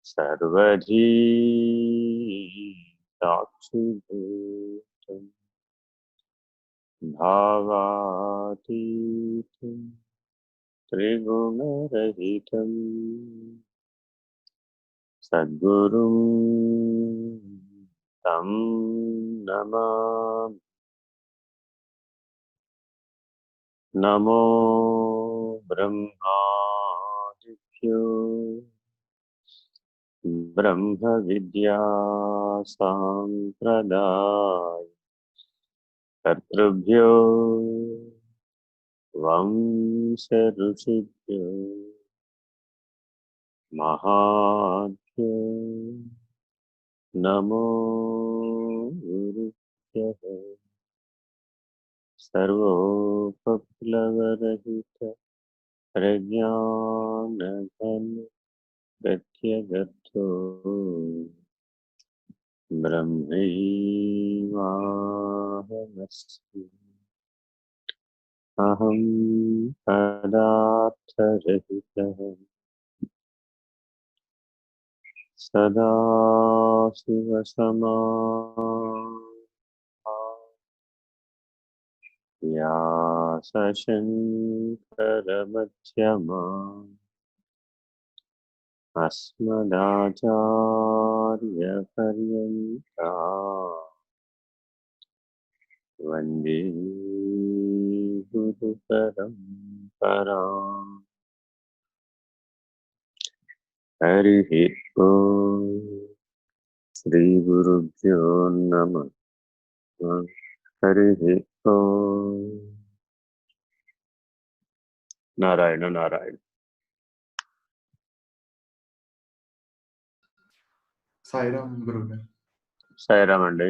सर्वधी साक्षिभूतं भावातीतं त्रिगुणरहितं सद्गुरुं तं नमामि। नमो ब्रह्मादिभ्यो ब्रह्म विद्या संप्रदाय कर्तृभ्यो वंश ऋषिभ्यो महाभ्यो नमो गुरुभ्यः। सर्वोपप्लवरहित प्रज्ञानघन प्रत्यगर्थो ब्रह्मैवाहमस्मि। अहं पदार्थरहितः सदाशिवसमाव्यासशङ्करमध्यमा अस्मदाचार्यपर्यन्ता वन्दे गुरुपरम्परा। हरिः ओम्। श्रीगुरुभ्यो नमः। हरिः ओम्। नारायण नारायण। సాయిరామ్ గురుగారు. సాయిరామ్ అండి.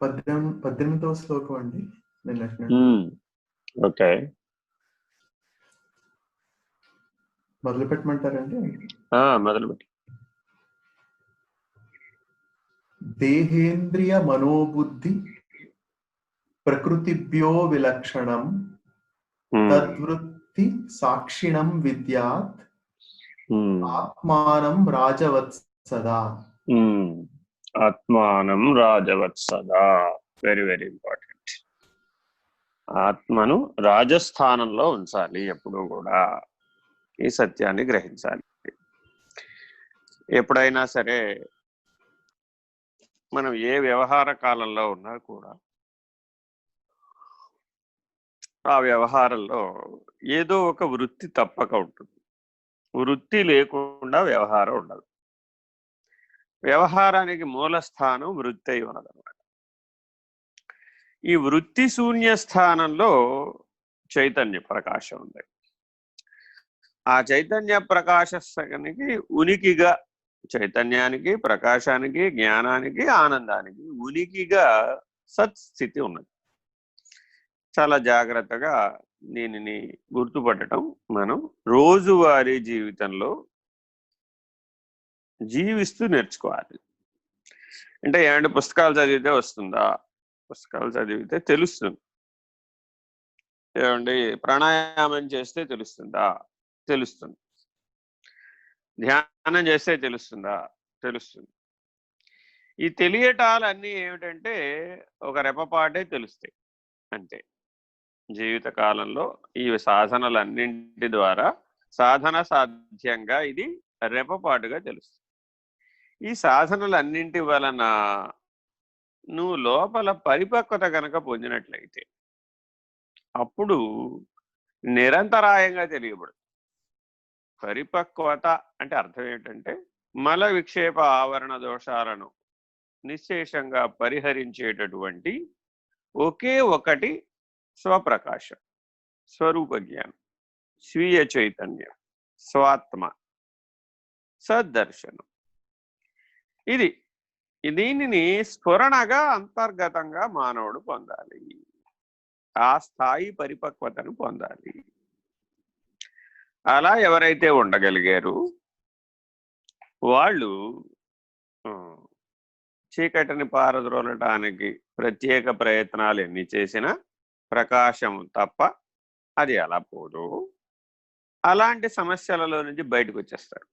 18వ శ్లోకం అండి. ఓకే, మొదలు పెట్టమంటారండి? మొదలుపెట్టి. దేహేంద్రియ మనోబుద్ధి ప్రకృతిభ్యో విలక్షణం తద్వృత్తి సాక్షిణం విద్యాత్ ఆత్మానం రాజవత్సదా. ఆత్మానం రాజవత్సదా, వెరీ వెరీ ఇంపార్టెంట్. ఆత్మను రాజస్థానంలో ఉంచాలి ఎప్పుడూ కూడా. ఈ సత్యాన్ని గ్రహించాలి. ఎప్పుడైనా సరే మనం ఏ వ్యవహార కాలంలో ఉన్నా కూడా ఆ వ్యవహారంలో ఏదో ఒక వృత్తి తప్పక ఉంటుంది. వృత్తి లేకుండా వ్యవహారం ఉండదు. వ్యవహారానికి మూల స్థానం వృత్తి అయి ఉన్నదన్నమాట. ఈ వృత్తి శూన్య స్థానంలో చైతన్య ప్రకాశం ఉంది. ఆ చైతన్య ప్రకాశానికి ఉనికిగా, చైతన్యానికి, ప్రకాశానికి, జ్ఞానానికి, ఆనందానికి ఉనికిగా సత్స్థితి ఉన్నది. చాలా జాగ్రత్తగా దీనిని గుర్తుపట్టడం మనం రోజువారీ జీవితంలో జీవిస్తూ నేర్చుకోవాలి. అంటే ఏమంటే పుస్తకాలు చదివితే వస్తుందా? పుస్తకాలు చదివితే తెలుస్తుంది. ఏమండి ప్రాణాయామం చేస్తే తెలుస్తుందా? తెలుస్తుంది. ధ్యానం చేస్తే తెలుస్తుందా? తెలుస్తుంది. ఈ తెలియటాలన్నీ ఏమిటంటే ఒక రెపపాటే తెలుస్తాయి అంతే. జీవిత కాలంలో ఈ సాధనలన్నింటి ద్వారా సాధన సాధ్యంగా ఇది రెపపాటుగా తెలుస్తుంది. ఈ సాధనలన్నింటి వలన నువ్వు లోపల పరిపక్వత కనుక పొందినట్లయితే అప్పుడు నిరంతరాయంగా తెలియబడుతుంది. పరిపక్వత అంటే అర్థం ఏంటంటే మల విక్షేప ఆవరణ దోషాలను నిశ్శేషంగా పరిహరించేటటువంటి ఒకే ఒకటి స్వప్రకాశం, స్వరూప జ్ఞానం, స్వీయ చైతన్యం, స్వాత్మ, సద్దర్శనం. దీనిని స్ఫురణగా అంతర్గతంగా మానవుడు పొందాలి. ఆ స్థాయి పరిపక్వతను పొందాలి. అలా ఎవరైతే ఉండగలిగారు వాళ్ళు చీకటిని పారద్రోలటానికి ప్రత్యేక ప్రయత్నాలు ఎన్ని చేసినా ప్రకాశం తప్ప అది ఎలా పోదు. అలాంటి సమస్యలలో నుంచి బయటకు వచ్చేస్తారు.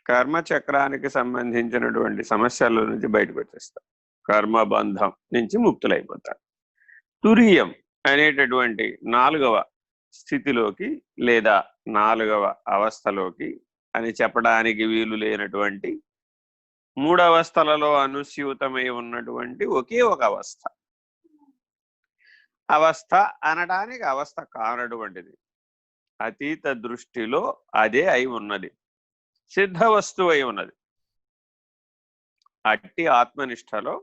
కర్మచక్రానికి సంబంధించినటువంటి సమస్యల నుంచి బయటకు వచ్చేస్తారు. కర్మబంధం నుంచి ముక్తులైపోతారు. తురియం అనేటటువంటి 4వ స్థితిలోకి లేదా 4వ అవస్థలోకి అని చెప్పడానికి వీలు లేనటువంటి 3 అవస్థలలో అనుస్యూతమై ఉన్నటువంటి ఒకే ఒక అవస్థ. అవస్థ అనడానికి అవస్థ కానటువంటిది. అతీత దృష్టిలో అదే అయి ఉన్నది, సిద్ధ వస్తువు అయి ఉన్నది. అట్టి ఆత్మనిష్టలో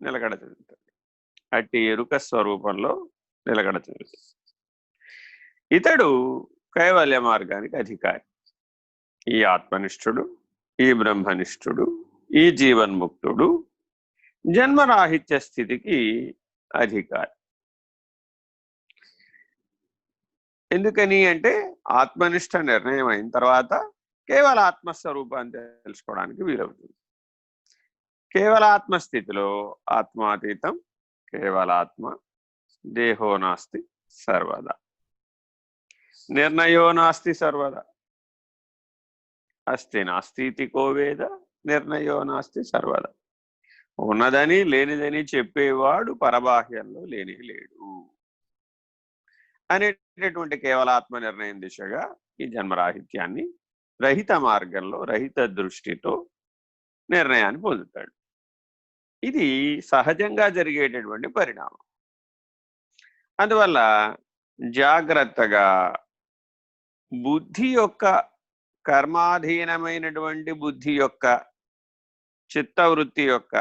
నిలకడ చెందుతుంది, అట్టి ఎరుక స్వరూపంలో నిలకడ చెందుతుంది. ఇతడు కైవల్య మార్గానికి అధికారి. ఈ ఆత్మనిష్ఠుడు, ఈ బ్రహ్మనిష్ఠుడు, ఈ జీవన్ముక్తుడు జన్మరాహిత్య స్థితికి అధికారి. ఎందుకని అంటే ఆత్మనిష్ట నిర్ణయం అయిన తర్వాత కేవల ఆత్మస్వరూపాన్ని తెలుసుకోవడానికి వీలవుతుంది. కేవల ఆత్మస్థితిలో ఆత్మాతీతం, కేవలాత్మ, దేహో నాస్తి సర్వదా, నిర్ణయో నాస్తి సర్వదా, అస్తి నాస్తి కో వేద, నిర్ణయో నాస్తి సర్వదా. ఉన్నదని లేనిదని చెప్పేవాడు పరబాహ్యంలో లేనే లేడు అనేటటువంటి కేవలాత్మ నిర్ణయం దిశగా ఈ జన్మరాహిత్యాన్ని రహిత మార్గంలో రహిత దృష్టితో నిర్ణయాన్ని పొందుతాడు. ఇది సహజంగా జరిగేటటువంటి పరిణామం. అందువల్ల జాగ్రత్తగా బుద్ధి యొక్క కర్మాధీనమైనటువంటి బుద్ధి యొక్క చిత్తవృత్తి యొక్క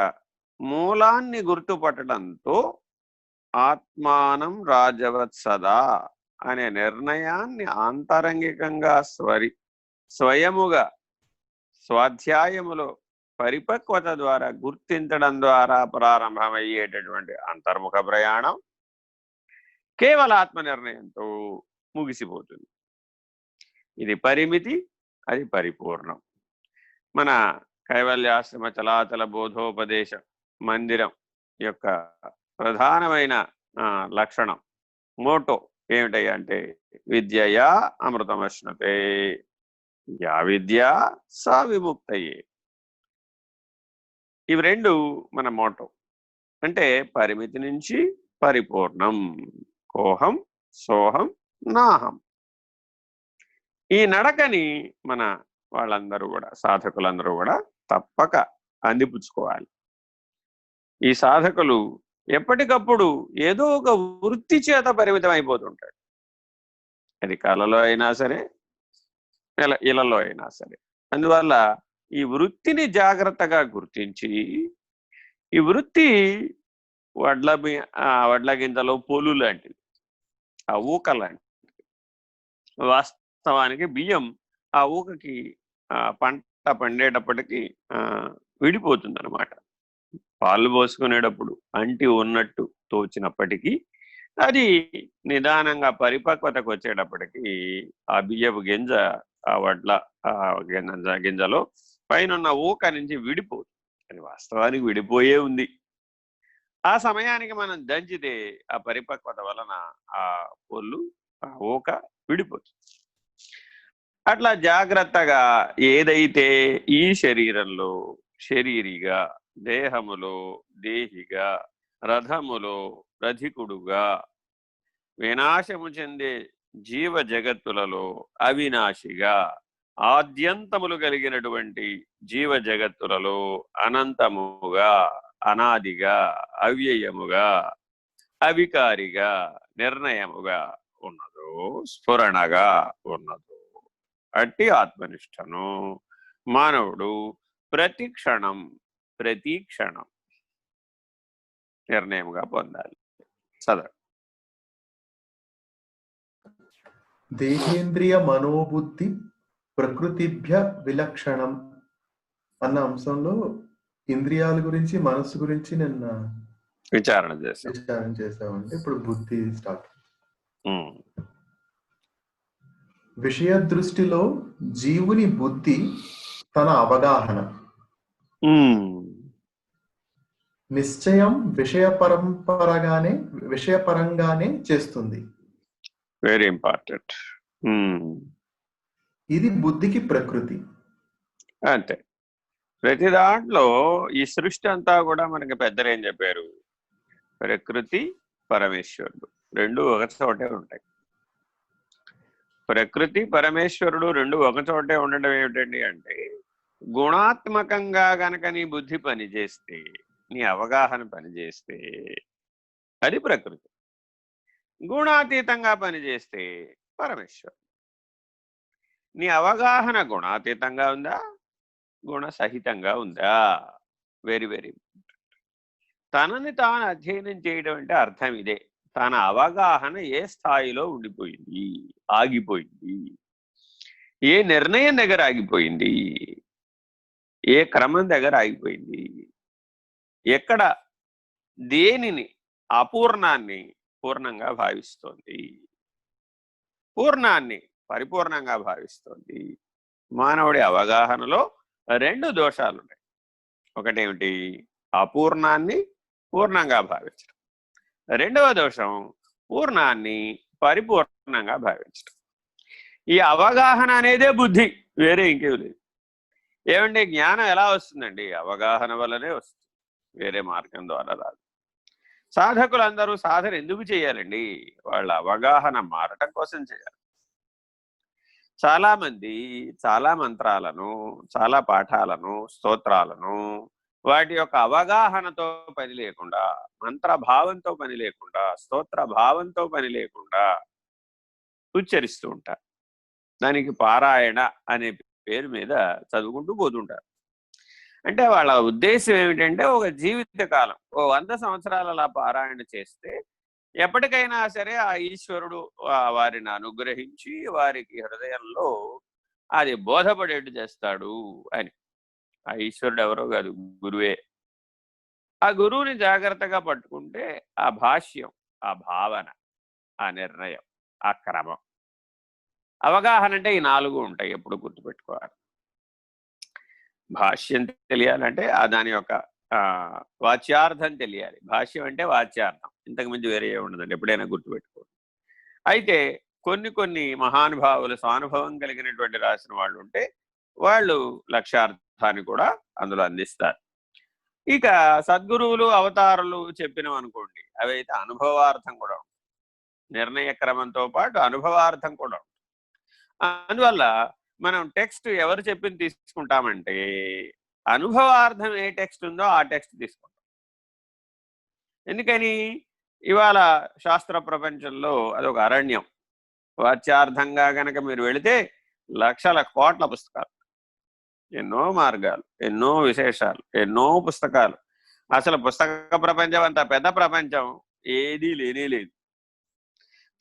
మూలాన్ని గుర్తుపట్టడంతో ఆత్మానం రాజవత్సదా అనే నిర్ణయాన్ని ఆంతరంగికంగా స్వయముగా స్వాధ్యాయములో పరిపక్వత ద్వారా గుర్తించడం ద్వారా ప్రారంభమయ్యేటటువంటి అంతర్ముఖ ప్రయాణం కేవల ఆత్మ నిర్ణయంతో ముగిసిపోతుంది. ఇది పరిమితి, అది పరిపూర్ణం. మన కైవల్యాశ్రమ చలాచల బోధోపదేశ మందిరం యొక్క ప్రధానమైన లక్షణం, మోటో ఏమిటంటే విద్యయా అమృతమశ్నుతే, యా విద్య సా విముక్తయే. ఇవి రెండు మన మోటో. అంటే పరిమితి నుంచి పరిపూర్ణం, కోహం సోహం నాహం. ఈ నడకని మన వాళ్ళందరూ కూడా, సాధకులందరూ కూడా తప్పక అందిపుచ్చుకోవాలి. ఈ సాధకులు ఎప్పటికప్పుడు ఏదో ఒక వృత్తి చేత పరిమితం అయిపోతుంటాడు. అది కళలో అయినా సరే, ఇళ్లలో అయినా సరే. అందువల్ల ఈ వృత్తిని జాగ్రత్తగా గుర్తించి, ఈ వృత్తి వడ్ల గింజలో పొలు లాంటిది, ఆ ఊక లాంటిది. వాస్తవానికి బియ్యం ఆ ఊకకి పంట పండేటప్పటికి విడిపోతుంది అన్నమాట. పాలు పోసుకునేటప్పుడు అంటి ఉన్నట్టు తోచినప్పటికీ అది నిదానంగా పరిపక్వతకు వచ్చేటప్పటికి ఆ బియ్యపు గింజ ఆ వడ్ల గింజలో పైన ఊక నుంచి విడిపోతుంది. అది వాస్తవానికి విడిపోయే ఉంది. ఆ సమయానికి మనం దంచితే ఆ పరిపక్వత వలన ఆ పొల్లు, ఆ ఊక విడిపోతుంది. అట్లా జాగ్రత్తగా ఏదైతే ఈ శరీరంలో శరీరిగా, దేహములో దేహిగా, రథములో రధికుడుగా, వినాశము చెందే జీవ జగత్తులలో అవినాశిగా, ఆద్యంతములు కలిగినటువంటి జీవ జగత్తులలో అనంతముగా, అనాదిగా, అవ్యయముగా, అవికారిగా, నిర్ణయముగా ఉన్నదో, స్ఫురణగా ఉన్నదో అట్టి ఆత్మనిష్టను మానవుడు ప్రతి క్షణం నిర్ణయంగా పొందాలి. చదవ. దేహేంద్రియ మనోబుద్ధి ప్రకృతిభ్య విలక్షణం అన్న అంశంలో ఇంద్రియాల గురించి, మనస్సు గురించి నిన్న విచారణ చేసామంటే ఇప్పుడు బుద్ధి స్టార్ట్. విషయ దృష్టిలో జీవుని బుద్ధి తన అవగాహన, నిశ్చయం విషయపరంగానే చేస్తుంది. Very important. ఇది బుద్ధికి ప్రకృతి. అంతే. ప్రతి దాంట్లో ఈ సృష్టి అంతా కూడా మనకి పెద్దలు ఏం చెప్పారు, ప్రకృతి పరమేశ్వరుడు రెండు ఒక చోటే ఉంటాయి. ప్రకృతి పరమేశ్వరుడు రెండు ఒక చోటే ఉండడం ఏమిటండి అంటే, గుణాత్మకంగా గనక నీ బుద్ధి పనిచేస్తే, నీ అవగాహన పనిచేస్తే అది ప్రకృతి, గుణాతీతంగా పనిచేస్తే పరమేశ్వరుడు. నీ అవగాహన గుణాతీతంగా ఉందా, గుణసహితంగా ఉందా? వెరీ వెరీ తనని తాను అధ్యయనం చేయడం అంటే అర్థం ఇదే. తన అవగాహన ఏ స్థాయిలో ఉండిపోయింది, ఆగిపోయింది, ఏ నిర్ణయం దగ్గర ఆగిపోయింది, ఏ క్రమం దగ్గర ఆగిపోయింది, ఎక్కడ దేనిని అపూర్ణాన్ని పూర్ణంగా భావిస్తోంది, పూర్ణాన్ని పరిపూర్ణంగా భావిస్తోంది. మానవుడి అవగాహనలో రెండు దోషాలు ఉన్నాయి. ఒకటేమిటి, అపూర్ణాన్ని పూర్ణంగా భావించడం. రెండవ దోషం, పూర్ణాన్ని పరిపూర్ణంగా భావించడం. ఈ అవగాహన అనేదే బుద్ధి, వేరే ఇంకేం లేదు. ఏమంటే జ్ఞానం ఎలా వస్తుందండి, అవగాహన వల్లనే వస్తుంది, వేరే మార్గం ద్వారా రాదు. సాధకులందరూ సాధన ఎందుకు చేయాలండి, వాళ్ళ అవగాహన మారటం కోసం చేయాలి. చాలా మంది చాలా మంత్రాలను, చాలా పాఠాలను, స్తోత్రాలను వాటి యొక్క అవగాహనతో పని లేకుండా, మంత్ర భావంతో పని లేకుండా, స్తోత్ర భావంతో పని లేకుండా ఉచ్చరిస్తూ ఉంటారు. దానికి పారాయణ అనే పేరు మీద చదువుకుంటూ పోతుంటారు. అంటే వాళ్ళ ఉద్దేశం ఏమిటంటే, ఒక జీవిత కాలం 100 సంవత్సరాలు అలా పారాయణ చేస్తే ఎప్పటికైనా సరే ఆ ఈశ్వరుడు వారిని అనుగ్రహించి వారికి హృదయంలో అది బోధపడేట్టు చేస్తాడు అని. ఆ ఈశ్వరుడు ఎవరో కాదు, గురువే. ఆ గురువుని జాగ్రత్తగా పట్టుకుంటే ఆ భాష్యం, ఆ భావన, ఆ నిర్ణయం, ఆ క్రమం, అవగాహన అంటే ఈ 4 ఉంటాయి. ఎప్పుడు గుర్తుపెట్టుకోవాలి. భాష్యం తెలియాలంటే దాని యొక్క వాచ్యార్థం తెలియాలి. భాష్యం అంటే వాచ్యార్థం, ఇంతకుమించి వేరే ఉండదండి, ఎప్పుడైనా గుర్తుపెట్టుకోండి. అయితే కొన్ని మహానుభావులు, స్వానుభవం కలిగినటువంటి రాసిన వాళ్ళు ఉంటే వాళ్ళు లక్ష్యార్థాన్ని కూడా అందులో అందిస్తారు. ఇక సద్గురువులు, అవతారులు చెప్పినవి అనుకోండి, అవి అయితే అనుభవార్థం కూడా ఉంటుంది, నిర్ణయ క్రమంతో పాటు అనుభవార్థం కూడా ఉంటుంది. అందువల్ల మనం టెక్స్ట్ ఎవరు చెప్పింది తీసుకుంటామంటే, అనుభవార్థం ఏ టెక్స్ట్ ఉందో ఆ టెక్స్ట్ తీసుకుంటాం. ఎందుకని, ఇవాళ శాస్త్ర ప్రపంచంలో అదొక అరణ్యం. వాచ్యార్థంగా గనక మీరు వెళితే లక్షల కోట్ల పుస్తకాలు, ఎన్నో మార్గాలు, ఎన్నో విశేషాలు, ఎన్నో పుస్తకాలు. అసలు పుస్తక ప్రపంచం అంత పెద్ద ప్రపంచం ఏదీ లేనే లేదు.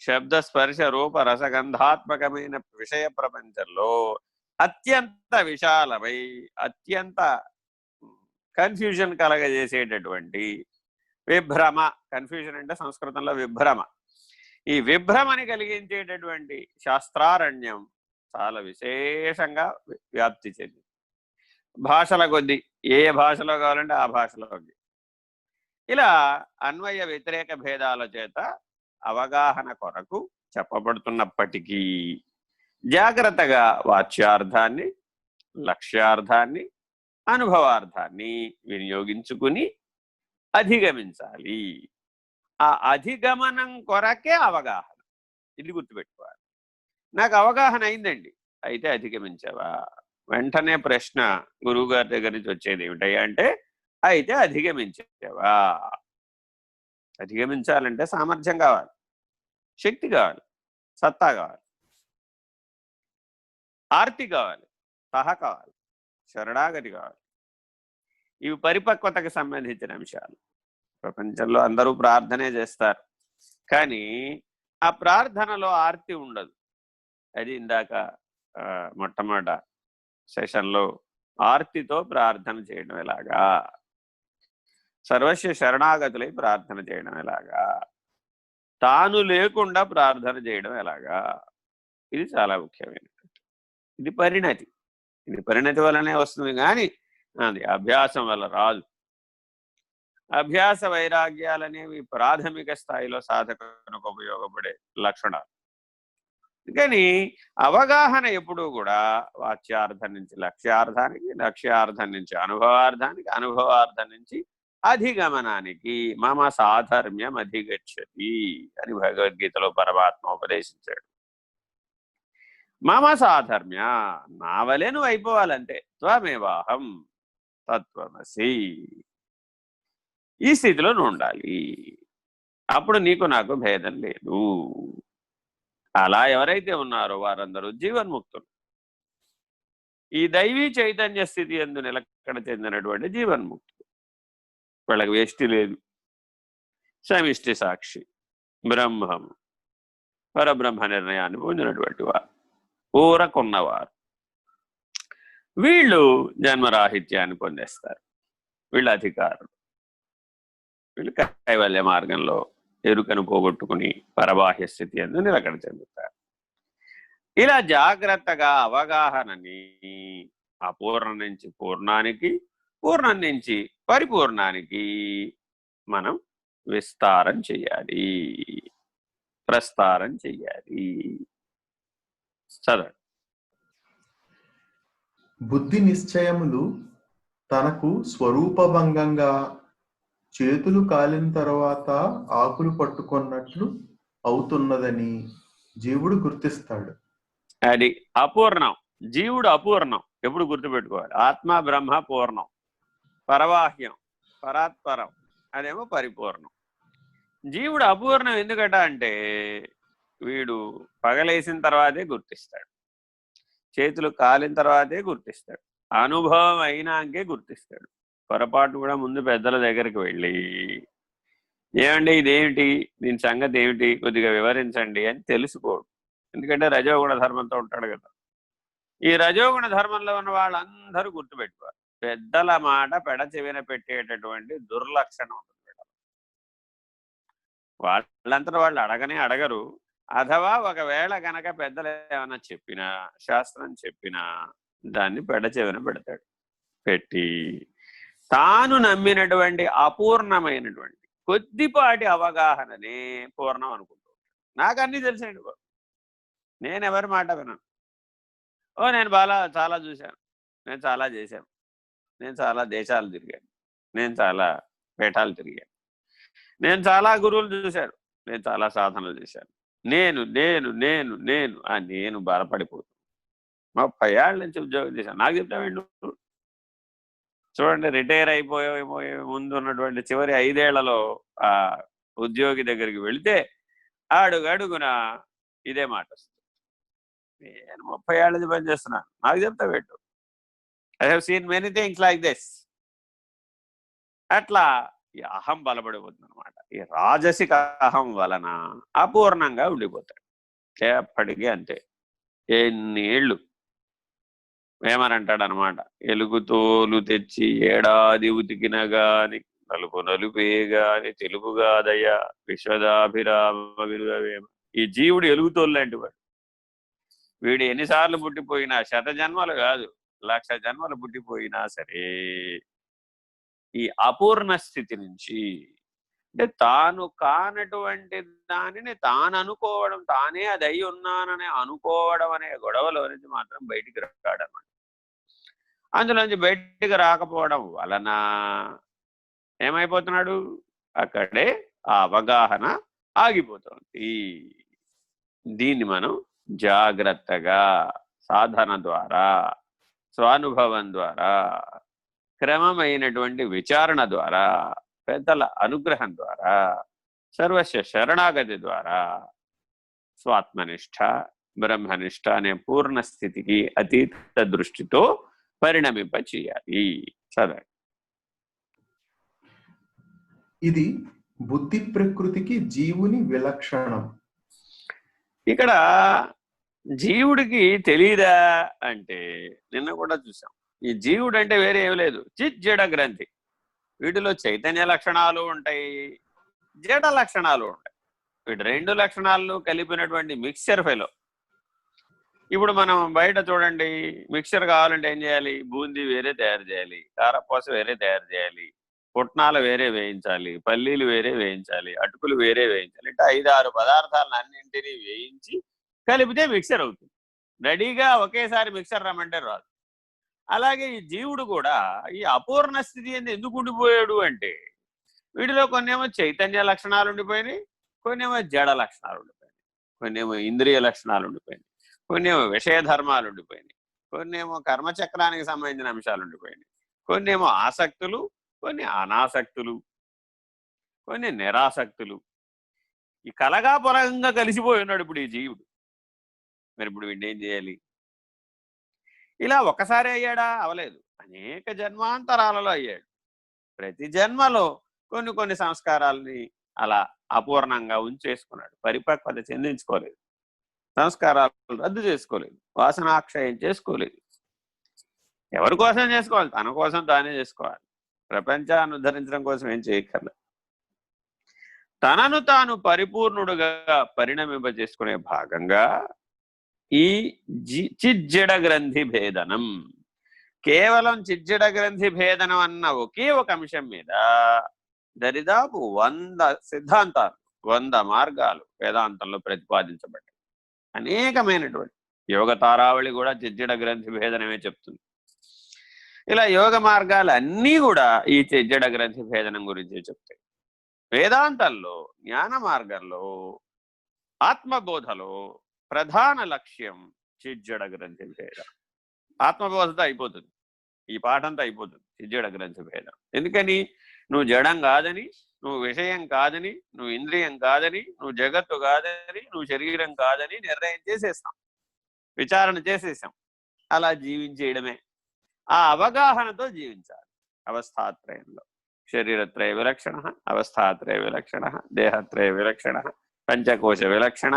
శబ్ద స్పర్శ రూప రసగంధాత్మకమైన విషయ ప్రపంచంలో అత్యంత విశాలమై, అత్యంత కన్ఫ్యూజన్ కలగజేసేటటువంటి విభ్రమ, కన్ఫ్యూజన్ అంటే సంస్కృతంలో విభ్రమ, ఈ విభ్రమని కలిగించేటటువంటి శాస్త్రారణ్యం చాలా విశేషంగా వ్యాప్తి చెంది, భాషల కొద్దీ ఏ భాషలో కావాలంటే ఆ భాషలోకి, ఇలా అన్వయ వ్యతిరేక భేదాల చేత అవగాహన కొరకు చెప్పబడుతున్నప్పటికీ జాగ్రత్తగా వాచ్యార్థాన్ని, లక్ష్యార్థాన్ని, అనుభవార్థాన్ని వినియోగించుకుని అధిగమించాలి. ఆ అధిగమనం కొరకే అవగాహన. ఇది గుర్తుపెట్టుకోవాలి. నాకు అవగాహన అయిందండి, అయితే అధిగమించావా? వెంటనే ప్రశ్న గురువుగారి దగ్గర నుంచి వచ్చేది ఏమిటయ్యా అంటే, అయితే అధిగమించావా? అధిగమించాలంటే సామర్థ్యం కావాలి, శక్తి కావాలి, సత్తా కావాలి, ఆర్తి కావాలి, సహ కావాలి, శరణాగతి కావాలి. ఇవి పరిపక్వతకు సంబంధించిన అంశాలు. ప్రపంచంలో అందరూ ప్రార్థనే చేస్తారు, కానీ ఆ ప్రార్థనలో ఆర్తి ఉండదు. అది ఇందాక మొట్టమొదట సెషన్లో ఆర్తితో ప్రార్థన చేయడం ఎలాగా, సర్వస్వ శరణాగతులై ప్రార్థన చేయడం ఎలాగా, తాను లేకుండా ప్రార్థన చేయడం ఎలాగా, ఇది చాలా ముఖ్యమైనటువంటి. ఇది పరిణతి. ఇది పరిణతి వల్లనే వస్తుంది, కానీ అది అభ్యాసం వల్ల రాదు. అభ్యాస వైరాగ్యాలనేవి ప్రాథమిక స్థాయిలో సాధకునికి ఉపయోగపడే లక్షణాలు. కానీ అవగాహన ఎప్పుడూ కూడా వాచ్యార్థం నుంచి లక్ష్యార్థానికి, లక్ష్యార్థం నుంచి అనుభవార్థానికి, అనుభవార్థం నుంచి అధిగమనానికి మమ సాధర్మ్యం అధిగచ్చతి అని భగవద్గీతలో పరమాత్మ ఉపదేశించాడు. మమ సాధర్మ్య, నా వలె నువ్వు అయిపోవాలంటే, త్వమేవాహం తత్వమసి, ఈ స్థితిలో నువ్వు ఉండాలి. అప్పుడు నీకు నాకు భేదం లేదు. అలా ఎవరైతే ఉన్నారో వారందరూ జీవన్ముక్తులు. ఈ దైవీ చైతన్య స్థితి యందు నిలకడ చెందినటువంటి జీవన్ముక్తులు. వీళ్ళకి వేష్టి లేదు. సమిష్టి సాక్షి బ్రహ్మము, పరబ్రహ్మ నిర్ణయాన్ని పొందినటువంటి వారు, ఊరకున్నవారు. వీళ్ళు జన్మరాహిత్యాన్ని పొందేస్తారు. వీళ్ళ అధికారులు. వీళ్ళు కైవల్య మార్గంలో ఎరుకను పోగొట్టుకుని పరబాహ్య స్థితి యందు నిలకడ చెందుతారు. ఇలా జాగ్రత్తగా అవగాహనని అపూర్ణం నుంచి పూర్ణానికి, పూర్ణం నుంచి పరిపూర్ణానికి మనం విస్తారం చెయ్యాలి, ప్రస్తారం చెయ్యాలి. చదవండి. బుద్ధి నిశ్చయములు తనకు స్వరూపభంగంగా చేతులు కాలిన తర్వాత ఆకులు పట్టుకున్నట్లు అవుతున్నదని జీవుడు గుర్తిస్తాడు. అది అపూర్ణం. జీవుడు అపూర్ణం ఎప్పుడు గుర్తుపెట్టుకోవాలి. ఆత్మ బ్రహ్మ పూర్ణం, పరవాహ్యం పరాత్పరం, అదేమో పరిపూర్ణం. జీవుడు అపూర్ణం ఎందుకట అంటే వీడు పగలేసిన తర్వాతే గుర్తిస్తాడు, చేతులు కాలిన తర్వాతే గుర్తిస్తాడు, అనుభవం అయినాకే గుర్తిస్తాడు. పొరపాటు కూడా ముందు పెద్దల దగ్గరికి వెళ్ళి ఏమండి ఇదేమిటి, దీని సంగతి ఏమిటి, కొద్దిగా వివరించండి అని తెలుసుకోడు. ఎందుకంటే రజోగుణ ధర్మంతో ఉంటాడు కదా. ఈ రజోగుణ ధర్మంలో ఉన్న వాళ్ళందరూ గుర్తుపెట్టుకోవాలి. పెద్దల మాట పెడచెవిన పెట్టేటటువంటి దుర్లక్షణం ఉంటుంది. వాళ్ళంతా వాళ్ళు అడగనే అడగరు. అథవా ఒకవేళ గనక పెద్దలు ఏమైనా చెప్పినా, శాస్త్రం చెప్పినా దాన్ని పెడచెవిన పెడతాడు. పెట్టి తాను నమ్మినటువంటి అపూర్ణమైనటువంటి కొద్దిపాటి అవగాహననే పూర్ణం అనుకుంటూ ఉంటాడు. నాకు అన్నీ తెలిసాయండి బాబు, నేను ఎవరి మాట విన్నాను. నేను చాలా చూశాను, నేను చాలా చేశాను, నేను చాలా దేశాలు తిరిగాను, నేను చాలా పీఠాలు తిరిగాను, నేను చాలా గురువులు చూశాను, నేను చాలా సాధనలు చేశాను. నేను నేను నేను నేను నేను బలపడిపోతాను. 30 ఏళ్ళ నుంచి ఉద్యోగం చేశాను. నాకు చెప్తావేంటి నువ్వు? చూడండి, రిటైర్ అయిపోయే ముందు ఉన్నటువంటి చివరి 5 ఏళ్లలో ఆ ఉద్యోగి దగ్గరికి వెళితే అడుగడుగున ఇదే మాట వస్తుంది. నేను 30 ఏళ్ళ నుంచి పనిచేస్తున్నాను, నాకు చెప్తావేంటు? I have seen many things like this. అట్లా ఈ అహం బలపడిపోతుంది అనమాట. ఈ రాజసిక అహం వలన అపూర్ణంగా ఉండిపోతాడు ఎప్పటికీ. అంతే. ఎన్ని ఏళ్ళు ఏమనంటాడు అనమాట, ఎలుగుతోలు తెచ్చి ఏడాది ఉతికిన గాని నలుపు నలుపే గాని తెలుపుగాదయ్యా విశ్వదాభిరామ విరుగవేమ. ఈ జీవుడు ఎలుగుతోలు లాంటి వాడు. వీడు ఎన్నిసార్లు పుట్టిపోయినా, 100 జన్మలు కాదు 1,00,000 జన్మలు పుట్టిపోయినా సరే ఈ అపూర్ణ స్థితి నుంచి, అంటే తాను కానటువంటి దానిని తాను అనుకోవడం, తానే అది అయి ఉన్నానని అనుకోవడం అనే గొడవలో నుంచి మాత్రం బయటికి రాడనమాట. అందులోంచి బయటికి రాకపోవడం వలన ఏమైపోతున్నాడు, అక్కడే ఆ అవగాహన ఆగిపోతుంది. దీన్ని మనం జాగ్రత్తగా సాధన ద్వారా, స్వానుభవం ద్వారా, క్రమమైనటువంటి విచారణ ద్వారా, పెద్దల అనుగ్రహం ద్వారా, సర్వస్వ శరణాగతి ద్వారా స్వాత్మనిష్ట బ్రహ్మనిష్ట అనే పూర్ణ స్థితికి అతీత దృష్టితో పరిణమింప చేయాలి. చదవండి. ఇది బుద్ధి ప్రకృతికి జీవుని విలక్షణం. ఇక్కడ జీవుడికి తెలీదా అంటే నిన్న కూడా చూసాం. ఈ జీవుడు అంటే వేరే ఏం లేదు, చిజ్జడ గ్రంథి. వీటిలో చైతన్య లక్షణాలు ఉంటాయి, జడ లక్షణాలు ఉంటాయి. వీటి 2 లక్షణాలను కలిపినటువంటి మిక్స్చర్ ఫెలో. ఇప్పుడు మనం బయట చూడండి, మిక్సర్ కావాలంటే ఏం చేయాలి? బూందీ వేరే తయారు చేయాలి, కారపూస వేరే తయారు చేయాలి, పుట్నాలు వేరే వేయించాలి, పల్లీలు వేరే వేయించాలి, అటుకులు వేరే వేయించాలి. అంటే 5-6 పదార్థాలను అన్నింటినీ వేయించి కలిపితే మిక్సర్ అవుతుంది. రెడీగా ఒకేసారి మిక్సర్ రమ్మంటే రాదు. అలాగే ఈ జీవుడు కూడా ఈ అపూర్ణ స్థితి ఎందుకు ఉండిపోయాడు అంటే, వీడిలో కొన్నేమో చైతన్య లక్షణాలు ఉండిపోయినాయి, కొన్నేమో జడ లక్షణాలు ఉండిపోయినాయి, కొన్నేమో ఇంద్రియ లక్షణాలు ఉండిపోయినాయి, కొన్నేమో విషయ ధర్మాలు ఉండిపోయినాయి, కొన్నేమో కర్మచక్రానికి సంబంధించిన అంశాలు ఉండిపోయినాయి, కొన్నేమో ఆసక్తులు, కొన్ని అనాసక్తులు, కొన్ని నిరాసక్తులు. ఈ కలగా పొలగంగా కలిసిపోయి ఉన్నాడు ఇప్పుడు ఈ జీవుడు. మరి ఇప్పుడు వీడిని ఏం చేయాలి? ఇలా ఒక్కసారి అయ్యాడా? అవలేదు, అనేక జన్మాంతరాలలో అయ్యాడు. ప్రతి జన్మలో కొన్ని కొన్ని సంస్కారాలని అలా అపూర్ణంగా ఉంచేసుకున్నాడు. పరిపక్వత చెందించుకోలేదు, సంస్కారాలు రద్దు చేసుకోలేదు, వాసనాక్షయం చేసుకోలేదు. ఎవరి కోసం చేసుకోవాలి? తన కోసం తానే చేసుకోవాలి. ప్రపంచాన్ని ఉద్ధరించడం కోసం ఏం చేయక్కర్లేదు. తనను తాను పరిపూర్ణుడుగా పరిణమింపజేసుకునే భాగంగా ఈ చిజ్జడ గ్రంథి భేదనం, కేవలం చిజ్జడ గ్రంథి భేదనం అన్న ఒకే ఒక అంశం మీద దరిదాపు 100 సిద్ధాంతాలు, 100 మార్గాలు వేదాంతంలో ప్రతిపాదించబడ్డాయి. అనేకమైనటువంటి యోగ తారావళి కూడా చిజ్జడ గ్రంథి భేదనమే చెప్తుంది. ఇలా యోగ మార్గాలు అన్నీ కూడా ఈ చిజ్జడ గ్రంథి భేదనం గురించి చెప్తాయి. వేదాంతంలో, జ్ఞాన మార్గంలో, ఆత్మబోధలో ప్రధాన లక్ష్యం చిజ్జడ గ్రంథి భేదం. ఆత్మబోధతో అయిపోతుంది, ఈ పాఠంతో అయిపోతుంది చిజ్జడ గ్రంథి భేదం. ఎందుకని? నువ్వు జడం కాదని, నువ్వు విషయం కాదని, నువ్వు ఇంద్రియం కాదని, నువ్వు జగత్తు కాదని, నువ్వు శరీరం కాదని నిర్ణయం చేసేస్తాం, విచారణ చేసేసాం. అలా జీవించేయడమే. ఆ అవగాహనతో జీవించాలి. అవస్థాత్రయంలో శరీరత్రయ విలక్షణ, అవస్థాత్రయ విలక్షణ, దేహత్రయ విలక్షణ, పంచకోశ విలక్షణ,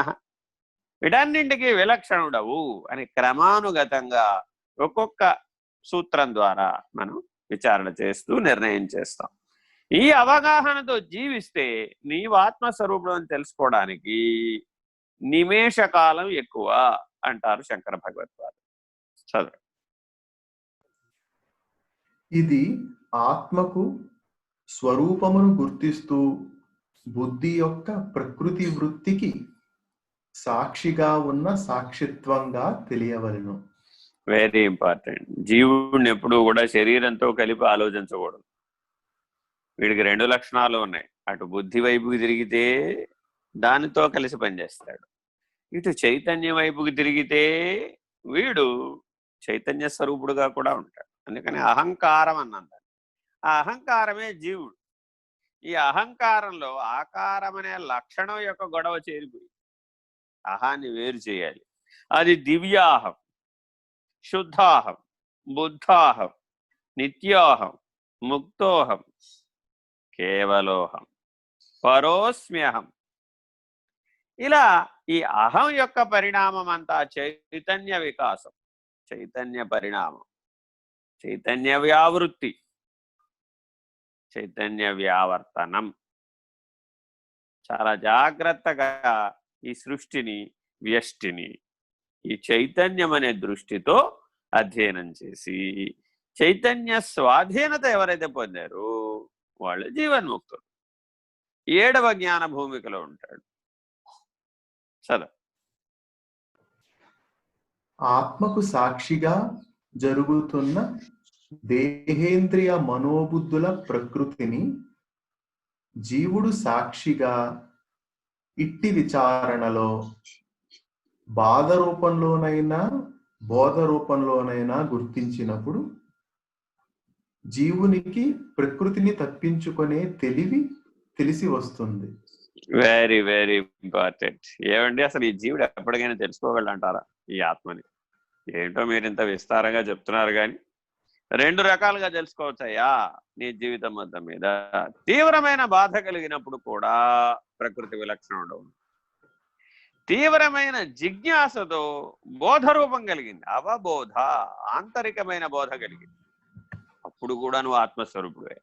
వీటన్నింటికి విలక్షణుడవు అని క్రమానుగతంగా ఒక్కొక్క సూత్రం ద్వారా మనం విచారణ చేస్తూ నిర్ణయం చేస్తాం. ఈ అవగాహనతో జీవిస్తే నీవు ఆత్మస్వరూపుడు అని తెలుసుకోవడానికి నిమేష కాలం ఎక్కువ అంటారు శంకర భగవత్పాదులు. చదువు. ఇది ఆత్మకు స్వరూపమును గుర్తిస్తూ బుద్ధి యొక్క ప్రకృతి వృత్తికి సాక్షిగా ఉన్న సాక్షిత్వంగా తెలియవలెను. Very important. జీవుడిని ఎప్పుడూ కూడా శరీరంతో కలిపి ఆలోచించకూడదు. వీడికి 2 లక్షణాలు ఉన్నాయి. అటు బుద్ధి వైపుకి తిరిగితే దానితో కలిసి పనిచేస్తాడు, ఇటు చైతన్యం వైపుకి తిరిగితే వీడు చైతన్య స్వరూపుడుగా కూడా ఉంటాడు. అందుకని అహంకారం అన్నంత, ఆ అహంకారమే జీవుడు. ఈ అహంకారంలో ఆకారం అనే లక్షణం యొక్క గొడవ చేరిపోయి అహాన్ని వేరు చేయాలి. అది దివ్యాహం, శుద్ధాహం, బుద్ధాహం, నిత్యోహం, ముక్తోహం, కేవలోహం, పరోస్మ్యహం. ఇలా ఈ అహం యొక్క పరిణామం అంతా చైతన్య వికాసం, చైతన్య పరిణామం, చైతన్య వ్యావృత్తి, చైతన్య వ్యావర్తనం. చాలా జాగ్రత్తగా ఈ సృష్టిని, వ్యష్టిని ఈ చైతన్యం అనే దృష్టితో అధ్యయనం చేసి చైతన్య స్వాధీనత ఎవరైతే పొందారో వాళ్ళు జీవన్ముక్తులు. 7వ జ్ఞాన భూమికలో ఉంటాడు. చదువు. ఆత్మకు సాక్షిగా జరుగుతున్న దేహేంద్రియ మనోబుద్ధుల ప్రకృతిని జీవుడు సాక్షిగా ఇట్టి విచారణలో బాధ రూపంలోనైనా బోధ రూపంలోనైనా గుర్తించినప్పుడు జీవునికి ప్రకృతిని తప్పించుకునే తెలివి తెలిసి వస్తుంది. Very very important. ఏమండి, అసలు ఈ జీవుడు ఎప్పటికైనా తెలుసుకోగలంటారా ఈ ఆత్మని? ఏంటో మీరు ఇంత విస్తారంగా చెప్తున్నారు, కానీ 2 రకాలుగా తెలుసుకోవచ్చయ్యా. నీ జీవితం మొత్తం మీద తీవ్రమైన బాధ కలిగినప్పుడు కూడా ప్రకృతి విలక్షణం ఉండవు. తీవ్రమైన జిజ్ఞాసతో బోధ రూపం కలిగింది, అవబోధ, ఆంతరికమైన బోధ కలిగింది, అప్పుడు కూడా నువ్వు ఆత్మస్వరూపుడే.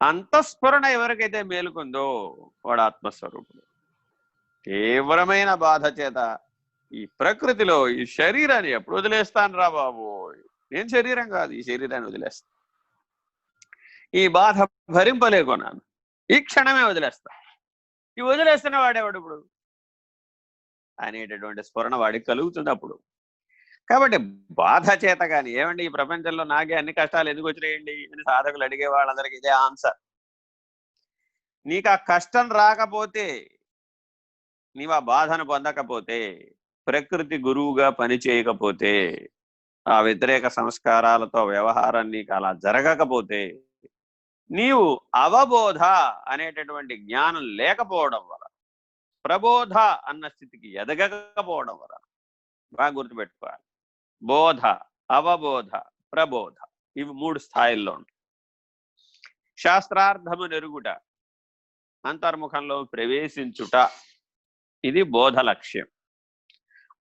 అంతఃస్ఫురణ ఎవరికైతే మేలుకుందో వాడు ఆత్మస్వరూపుడు. తీవ్రమైన బాధ చేత ఈ ప్రకృతిలో ఈ శరీరాన్ని ఎప్పుడు వదిలేస్తాను రా బాబు, నేను శరీరం కాదు, ఈ శరీరాన్ని వదిలేస్తా, ఈ బాధ భరింపలేకున్నాను, ఈ క్షణమే వదిలేస్తా. ఈ వదిలేస్తున్న వాడేవాడు ఇప్పుడు? అనేటటువంటి స్ఫురణ వాడికి కలుగుతుంది అప్పుడు. కాబట్టి బాధ చేత కానీ, ఏమండి ఈ ప్రపంచంలో నాకే అన్ని కష్టాలు ఎందుకు వచ్చినాయండి అని సాధకులు అడిగే వాళ్ళందరికీ ఇదే ఆన్సర్. నీకు ఆ కష్టం రాకపోతే, నీవు ఆ బాధను పొందకపోతే, ప్రకృతి గురువుగా పని చేయకపోతే, ఆ వ్యతిరేక సంస్కారాలతో వ్యవహారం నీకు అలా జరగకపోతే, నీవు అవబోధ అనేటటువంటి జ్ఞానం లేకపోవడం వల్ల, ప్రబోధ అన్న స్థితికి ఎదగకపోవడం వల్ల, బాగా గుర్తుపెట్టుకోవాలి. బోధ, అవబోధ, ప్రబోధ, ఇవి 3 స్థాయిల్లో ఉంటాయి. శాస్త్రార్థము నెరుగుట, అంతర్ముఖంలో ప్రవేశించుట, ఇది బోధ లక్ష్యం.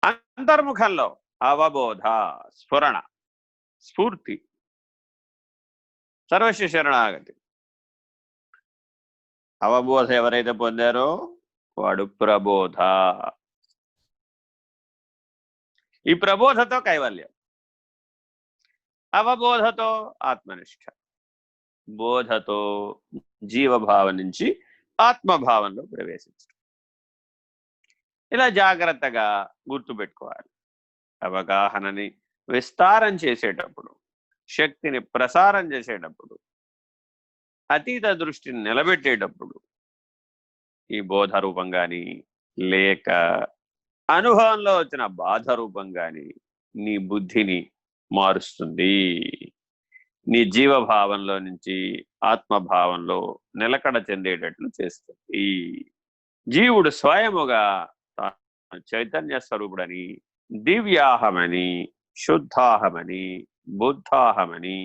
అంతర్ముఖంలో అవబోధ, స్ఫురణ, స్ఫూర్తి, సర్వస్వ శరణాగతి. అవబోధ ఎవరైతే పొందారో వాడు ప్రబోధ. ఈ ప్రబోధతో కైవల్యం, అవబోధతో ఆత్మనిష్ట, బోధతో జీవభావం నుంచి ఆత్మభావంలో ప్రవేశించడం. ఇలా జాగ్రత్తగా గుర్తుపెట్టుకోవాలి. అవగాహనని విస్తారం చేసేటప్పుడు, శక్తిని ప్రసారం చేసేటప్పుడు, అతీత దృష్టిని నిలబెట్టేటప్పుడు ఈ బోధ రూపం కానీ, లేక అనుభవంలో వచ్చిన బాధ రూపం కానీ నీ బుద్ధిని మారుస్తుంది. నీ జీవభావంలో నుంచి ఆత్మభావంలో నిలకడ చెందేటట్లు చేస్తుంది. జీవుడు స్వయముగా చైతన్య స్వరూపుడని, దివ్యాహమని, శుద్ధాహమని, బుద్ధాహమని,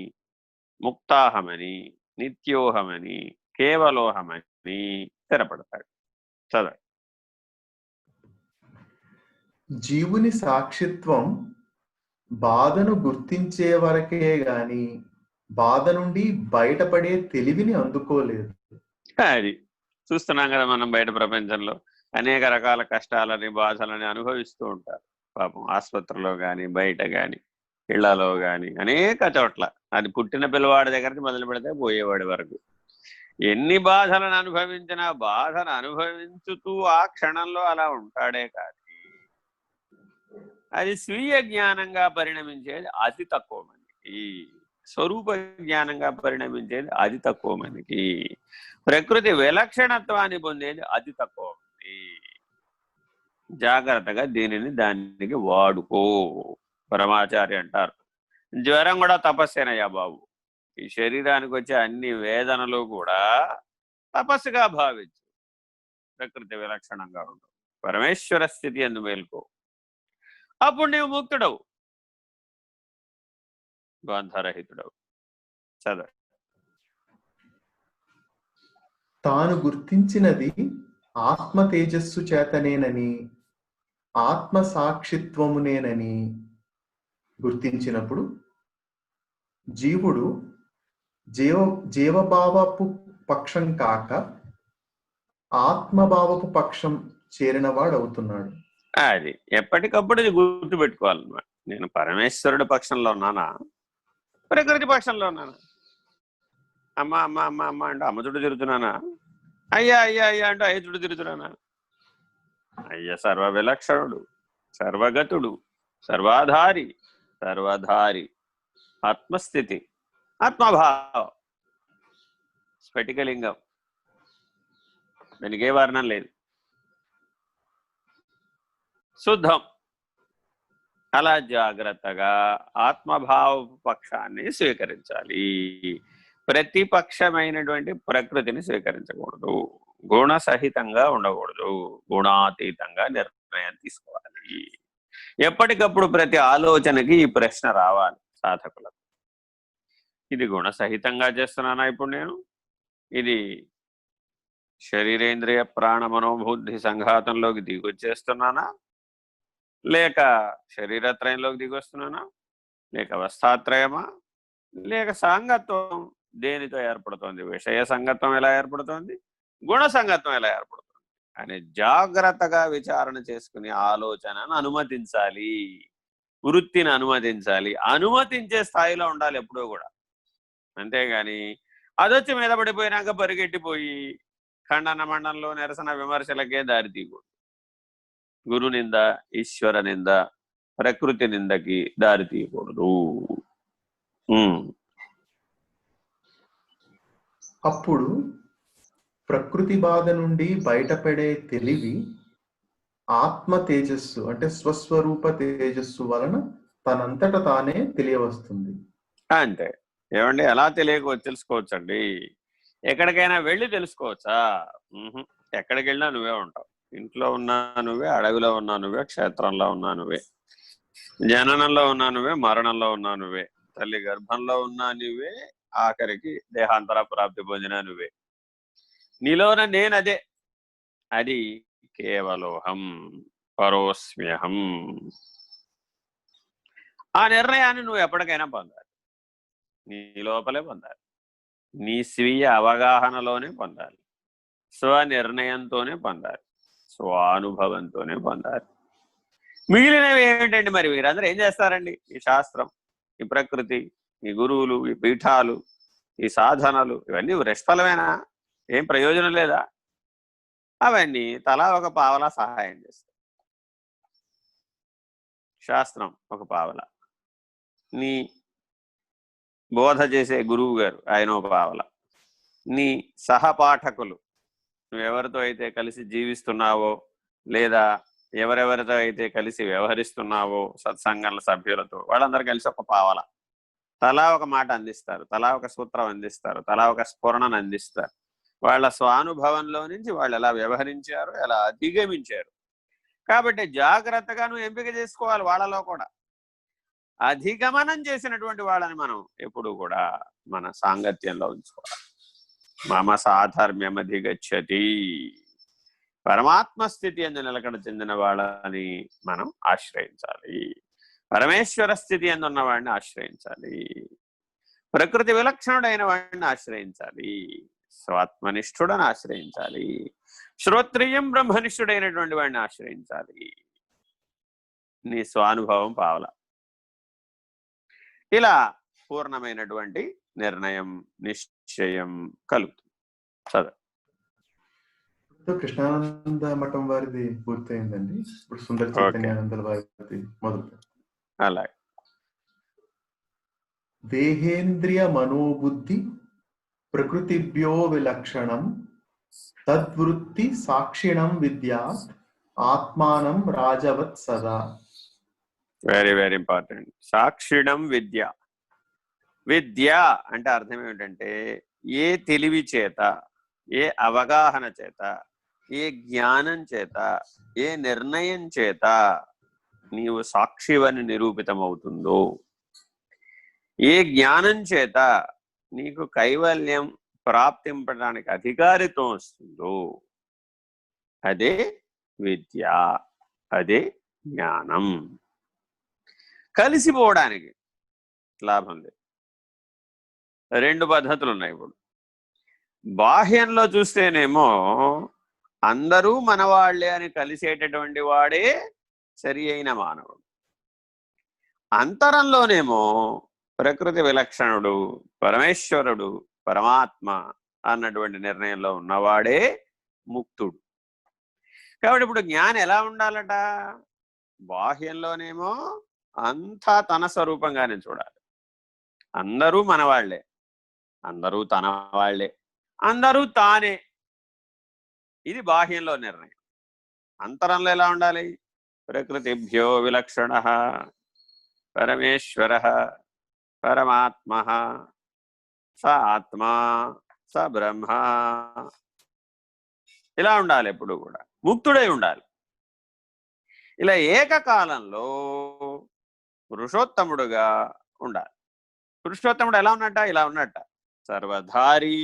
ముక్తాహమని, నిత్యోహమని, కేవలోహమని స్థిరపడతాడు. చదవ. జీవుని సాక్షిత్వం బాధను గుర్తించే వరకే గాని బాధ నుండి బయటపడే తెలివిని అందుకోలేదు. అది చూస్తున్నాం కదా మనం బయట ప్రపంచంలో అనేక రకాల కష్టాలని, బాధలని అనుభవిస్తూ ఉంటారు పాపం. ఆసుపత్రిలో కానీ, బయట కానీ, ఇళ్లలో కానీ, అనేక చోట్ల. అది పుట్టిన పిల్లవాడి దగ్గరికి మొదలు పెడితే పోయేవాడి వరకు ఎన్ని బాధలను అనుభవించినా బాధను అనుభవించుతూ ఆ క్షణంలో అలా ఉంటాడే కానీ అది స్వీయ జ్ఞానంగా పరిణమించేది అతి తక్కువ మందికి. స్వరూప జ్ఞానంగా పరిణమించేది అతి తక్కువ మందికి. ప్రకృతి విలక్షణత్వాన్ని పొందేది అతి తక్కువ మంది. జాగ్రత్తగా దానికి వాడుకో. పరమాచార్య అంటారు, జ్వరం కూడా తపస్సేనయ్యా బాబు. ఈ శరీరానికి వచ్చే అన్ని వేదనలు కూడా తపస్సుగా భావించు. ప్రకృతి విలక్షణంగా ఉండవు. పరమేశ్వర స్థితి ఎందు మేల్కో. అప్పుడు నీవు ముక్తుడవు, బంధరహితుడవు. చదవ. తాను గుర్తించినది ఆత్మ తేజస్సు చేతనేనని, ఆత్మ సాక్షిత్వమునేనని గుర్తించినప్పుడు జీవుడు జీవభావపు పక్షం కాక ఆత్మభావపు పక్షం చేరినవాడు అవుతున్నాడు. అది ఎప్పటికప్పుడు ఇది గుర్తు పెట్టుకోవాలన్నమాట. నేను పరమేశ్వరుడి పక్షంలో ఉన్నానా, ప్రకృతి పక్షంలో ఉన్నానా? అమ్మ అమ్మ అమ్మ అమ్మ అంటే అమ్మ చుట్టూ తిరుగుతున్నానా? అయ్యా అయ్యా అయ్యా అంటే అయ్య చుట్టూ తిరుగుతున్నానా? అయ్య సర్వ విలక్షణుడు, సర్వగతుడు, సర్వాధారి, సర్వధారి, ఆత్మస్థితి, ఆత్మభావం, స్ఫటికలింగం. దానికి ఏ వర్ణం లేదు. శుద్ధం. అలా జాగ్రత్తగా ఆత్మభావ పక్షాన్ని స్వీకరించాలి. ప్రతిపక్షమైనటువంటి ప్రకృతిని స్వీకరించకూడదు. గుణసహితంగా ఉండకూడదు. గుణాతీతంగా నిర్ణయం తీసుకోవాలి. ఎప్పటికప్పుడు ప్రతి ఆలోచనకి ఈ ప్రశ్న రావాలి సాధకులకు. ఇది గుణసహితంగా చేస్తున్నానా ఇప్పుడు నేను? ఇది శరీరేంద్రియ ప్రాణ మనోబుద్ధి సంఘాతంలోకి దిగొచ్చేస్తున్నానా, లేక శరీరత్రయంలోకి దిగొస్తున్నానా, లేక అవస్థాత్రయమా, లేక సంగత్వం దేనితో ఏర్పడుతోంది? విషయ సంగత్వం ఎలా ఏర్పడుతోంది, గుణ సంగత్వం ఎలా ఏర్పడుతుంది అని జాగ్రత్తగా విచారణ చేసుకుని ఆలోచనను అనుమతించాలి, వృత్తిని అనుమతించాలి. అనుమతించే స్థాయిలో ఉండాలి ఎప్పుడూ కూడా. అంతేగాని అదొచ్చి మీద పడిపోయినాక పరిగెట్టిపోయి ఖండన మండలంలో నిరసన విమర్శలకే దారి తీయకూడదు. గురు నింద, ఈశ్వర నింద, ప్రకృతి నిందకి దారి తీయకూడదు. అప్పుడు ప్రకృతి బాధ నుండి బయటపడే తెలివి ఆత్మ తేజస్సు అంటే స్వస్వరూప తేజస్సు వలన తనంతట తానే తెలియవస్తుంది. అంతే. ఏమండి, ఎలా తెలుసుకోవచ్చండి? ఎక్కడికైనా వెళ్ళి తెలుసుకోవచ్చా? ఎక్కడికి వెళ్ళినా నువ్వే ఉంటావు. ఇంట్లో ఉన్నా నువ్వే, అడవిలో ఉన్నా నువ్వే, క్షేత్రంలో ఉన్నా నువ్వే, జననంలో ఉన్నా నువ్వే, మరణంలో ఉన్నా నువ్వే, తల్లి గర్భంలో ఉన్నా నువ్వే, ఆఖరికి దేహాంతర ప్రాప్తి పొందినా నువ్వే. నీలోన నేనదే. అది కేవలోహం పరోస్మ్యహం. ఆ నిర్ణయాన్ని నువ్వు ఎప్పటికైనా పొందాలి. నీ లోపలే పొందాలి. నీ స్వీయ అవగాహనలోనే పొందాలి. స్వనిర్ణయంతోనే పొందాలి. స్వానుభవంతోనే పొందాలి. మిగిలినవి ఏమిటండి? మరి వీరందరూ ఏం చేస్తారండి? ఈ శాస్త్రం, ఈ ప్రకృతి, ఈ గురువులు, ఈ పీఠాలు, ఈ సాధనలు, ఇవన్నీ నిష్ఫలమేనా? ఏం ప్రయోజనం లేదా? అవన్నీ తలా ఒక పావలా సహాయం చేస్తాయి. శాస్త్రం ఒక పావల, నీ బోధ చేసే గురువు గారు ఆయన ఒక పావల, నీ సహపాఠకులు, నువ్వెవరితో అయితే కలిసి జీవిస్తున్నావో లేదా ఎవరెవరితో అయితే కలిసి వ్యవహరిస్తున్నావో సత్సంగాల సభ్యులతో, వాళ్ళందరూ కలిసి ఒక పావల. తలా ఒక మాట అందిస్తారు, తలా ఒక సూత్రం అందిస్తారు, తలా ఒక స్ఫురణను అందిస్తారు. వాళ్ళ స్వానుభవంలో నుంచి వాళ్ళు ఎలా వ్యవహరించారు, ఎలా అధిగమించారు. కాబట్టి జాగ్రత్తగా నువ్వు ఎంపిక చేసుకోవాలి. వాళ్ళలో కూడా అధిగమనం చేసినటువంటి వాళ్ళని మనం ఎప్పుడు కూడా మన సాంగత్యంలో ఉంచుకోవాలి. మమ సాధర్మ్యమధిగచ్చతి, పరమాత్మ స్థితి అందు నిలకడ చెందిన వాళ్ళని మనం ఆశ్రయించాలి. పరమేశ్వర స్థితి అందున్న వాడిని ఆశ్రయించాలి. ప్రకృతి విలక్షణుడైన వాడిని ఆశ్రయించాలి. స్వాత్మనిష్ఠుడని ఆశ్రయించాలి. శ్రోత్రియం బ్రహ్మనిష్ఠుడైనటువంటి వాడిని ఆశ్రయించాలి. నీ స్వానుభవం పావల. ఇలా పూర్ణమైనటువంటి నిర్ణయం, నిశ్చయం కలుగుతుంది. చదువు. కృష్ణానంద మఠం వారిది పూర్తయిందండి. ఇప్పుడు సుందర చైతన్యానందల వారిది మొదలు. అలాగే దేహేంద్రియ మనోబుద్ధి ప్రకృతిభ్యో విలక్షణం తద్వృత్తి సాక్షిణం విద్యా ఆత్మానం రాజవత్ సదా. Very very important. సాక్షిణం విద్య. విద్య అంటే అర్థం ఏమిటంటే, ఏ తెలివి చేత, ఏ అవగాహన చేత, ఏ జ్ఞానం చేత, ఏ నిర్ణయం చేత నీవు సాక్షివని నిరూపితమవుతుందో, ఏ జ్ఞానం చేత నీకు కైవల్యం ప్రాప్తింపడానికి అధికారితో వస్తుందో అదే విద్య, అదే జ్ఞానం. కలిసిపోవడానికి లాభం లేదు. రెండు పద్ధతులు ఉన్నాయి. ఇప్పుడు బాహ్యంలో చూస్తేనేమో అందరూ మనవాళ్లే అని కలిసేటటువంటి వాడే సరి అయిన మానవుడు. అంతరంలోనేమో ప్రకృతి విలక్షణుడు, పరమేశ్వరుడు, పరమాత్మ అన్నటువంటి నిర్ణయంలో ఉన్నవాడే ముక్తుడు. కాబట్టి ఇప్పుడు జ్ఞానం ఎలా ఉండాలట? బాహ్యంలోనేమో అంతా తన స్వరూపంగానే చూడాలి. అందరూ మనవాళ్లే, అందరూ తన వాళ్లే, అందరూ తానే. ఇది బాహ్యంలో నిర్ణయం. అంతరంలో ఎలా ఉండాలి? ప్రకృతిభ్యో విలక్షణ పరమేశ్వర పరమాత్మ స ఆత్మా స బ్రహ్మ. ఇలా ఉండాలి. ఎప్పుడు కూడా ముక్తుడై ఉండాలి. ఇలా ఏకకాలంలో పురుషోత్తముడుగా ఉండాలి. పురుషోత్తముడు ఎలా ఉన్నట్ట? ఇలా ఉన్నట్ట. సర్వధారి,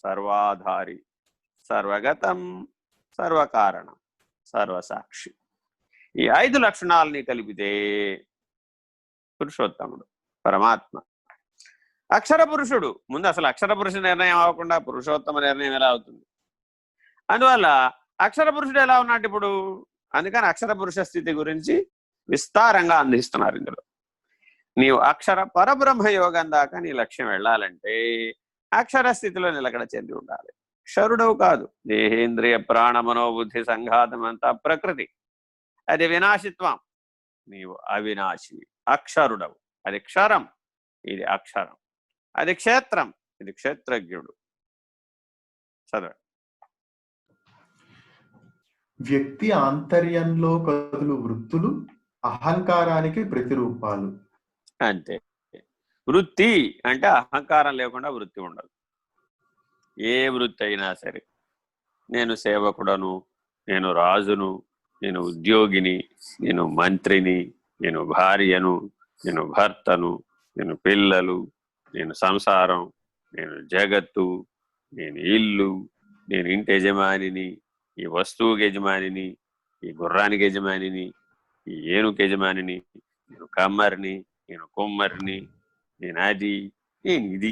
సర్వాధారి, సర్వగతం, సర్వకారణం, సర్వసాక్షి. ఈ 5 లక్షణాలని కలిపితే పురుషోత్తముడు, పరమాత్మ. అక్షర పురుషుడు. ముందు అసలు అక్షర పురుష నిర్ణయం అవ్వకుండా పురుషోత్తమ నిర్ణయం ఎలా అవుతుంది? అందువల్ల అక్షర పురుషుడు ఎలా ఉన్నట్టు ఇప్పుడు? అందుకని అక్షర పురుష స్థితి గురించి విస్తారంగా అందిస్తున్నారు ఇందులో. నీవు అక్షర పరబ్రహ్మ యోగం దాకా నీ లక్ష్యం వెళ్ళాలంటే అక్షర స్థితిలో నిలకడ చెంది ఉండాలి. క్షరుడవు కాదు. దేహేంద్రియ ప్రాణ మనోబుద్ధి సంఘాతం అంతా ప్రకృతి. అది వినాశిత్వం, నీవు అవినాశి. అక్షరుడవు, అది క్షరం, ఇది అక్షరం. అది క్షేత్రం, ఇది క్షేత్రజ్ఞుడు. చదవ. వ్యక్తి ఆంతర్యంలో కదులు వృత్తులు అహంకారానికి ప్రతిరూపాలు. అంతే. వృత్తి అంటే అహంకారం లేకుండా వృత్తి ఉండదు. ఏ వృత్తి అయినా సరే, నేను సేవకుడను, నేను రాజును, నేను ఉద్యోగిని, నేను మంత్రిని, నేను భార్యను, నేను భర్తను, నేను పిల్లలు, నేను సంసారం, నేను జగత్తు, నేను ఇల్లు, నేను ఇంటి యజమానిని, ఈ వస్తువుకి యజమానిని, ఈ గుర్రానికి యజమానిని, ఈ ఏనుగు యజమానిని, నేను కమ్మరిని, నేను కుమ్మరిని, నేను అది, నేను ఇది.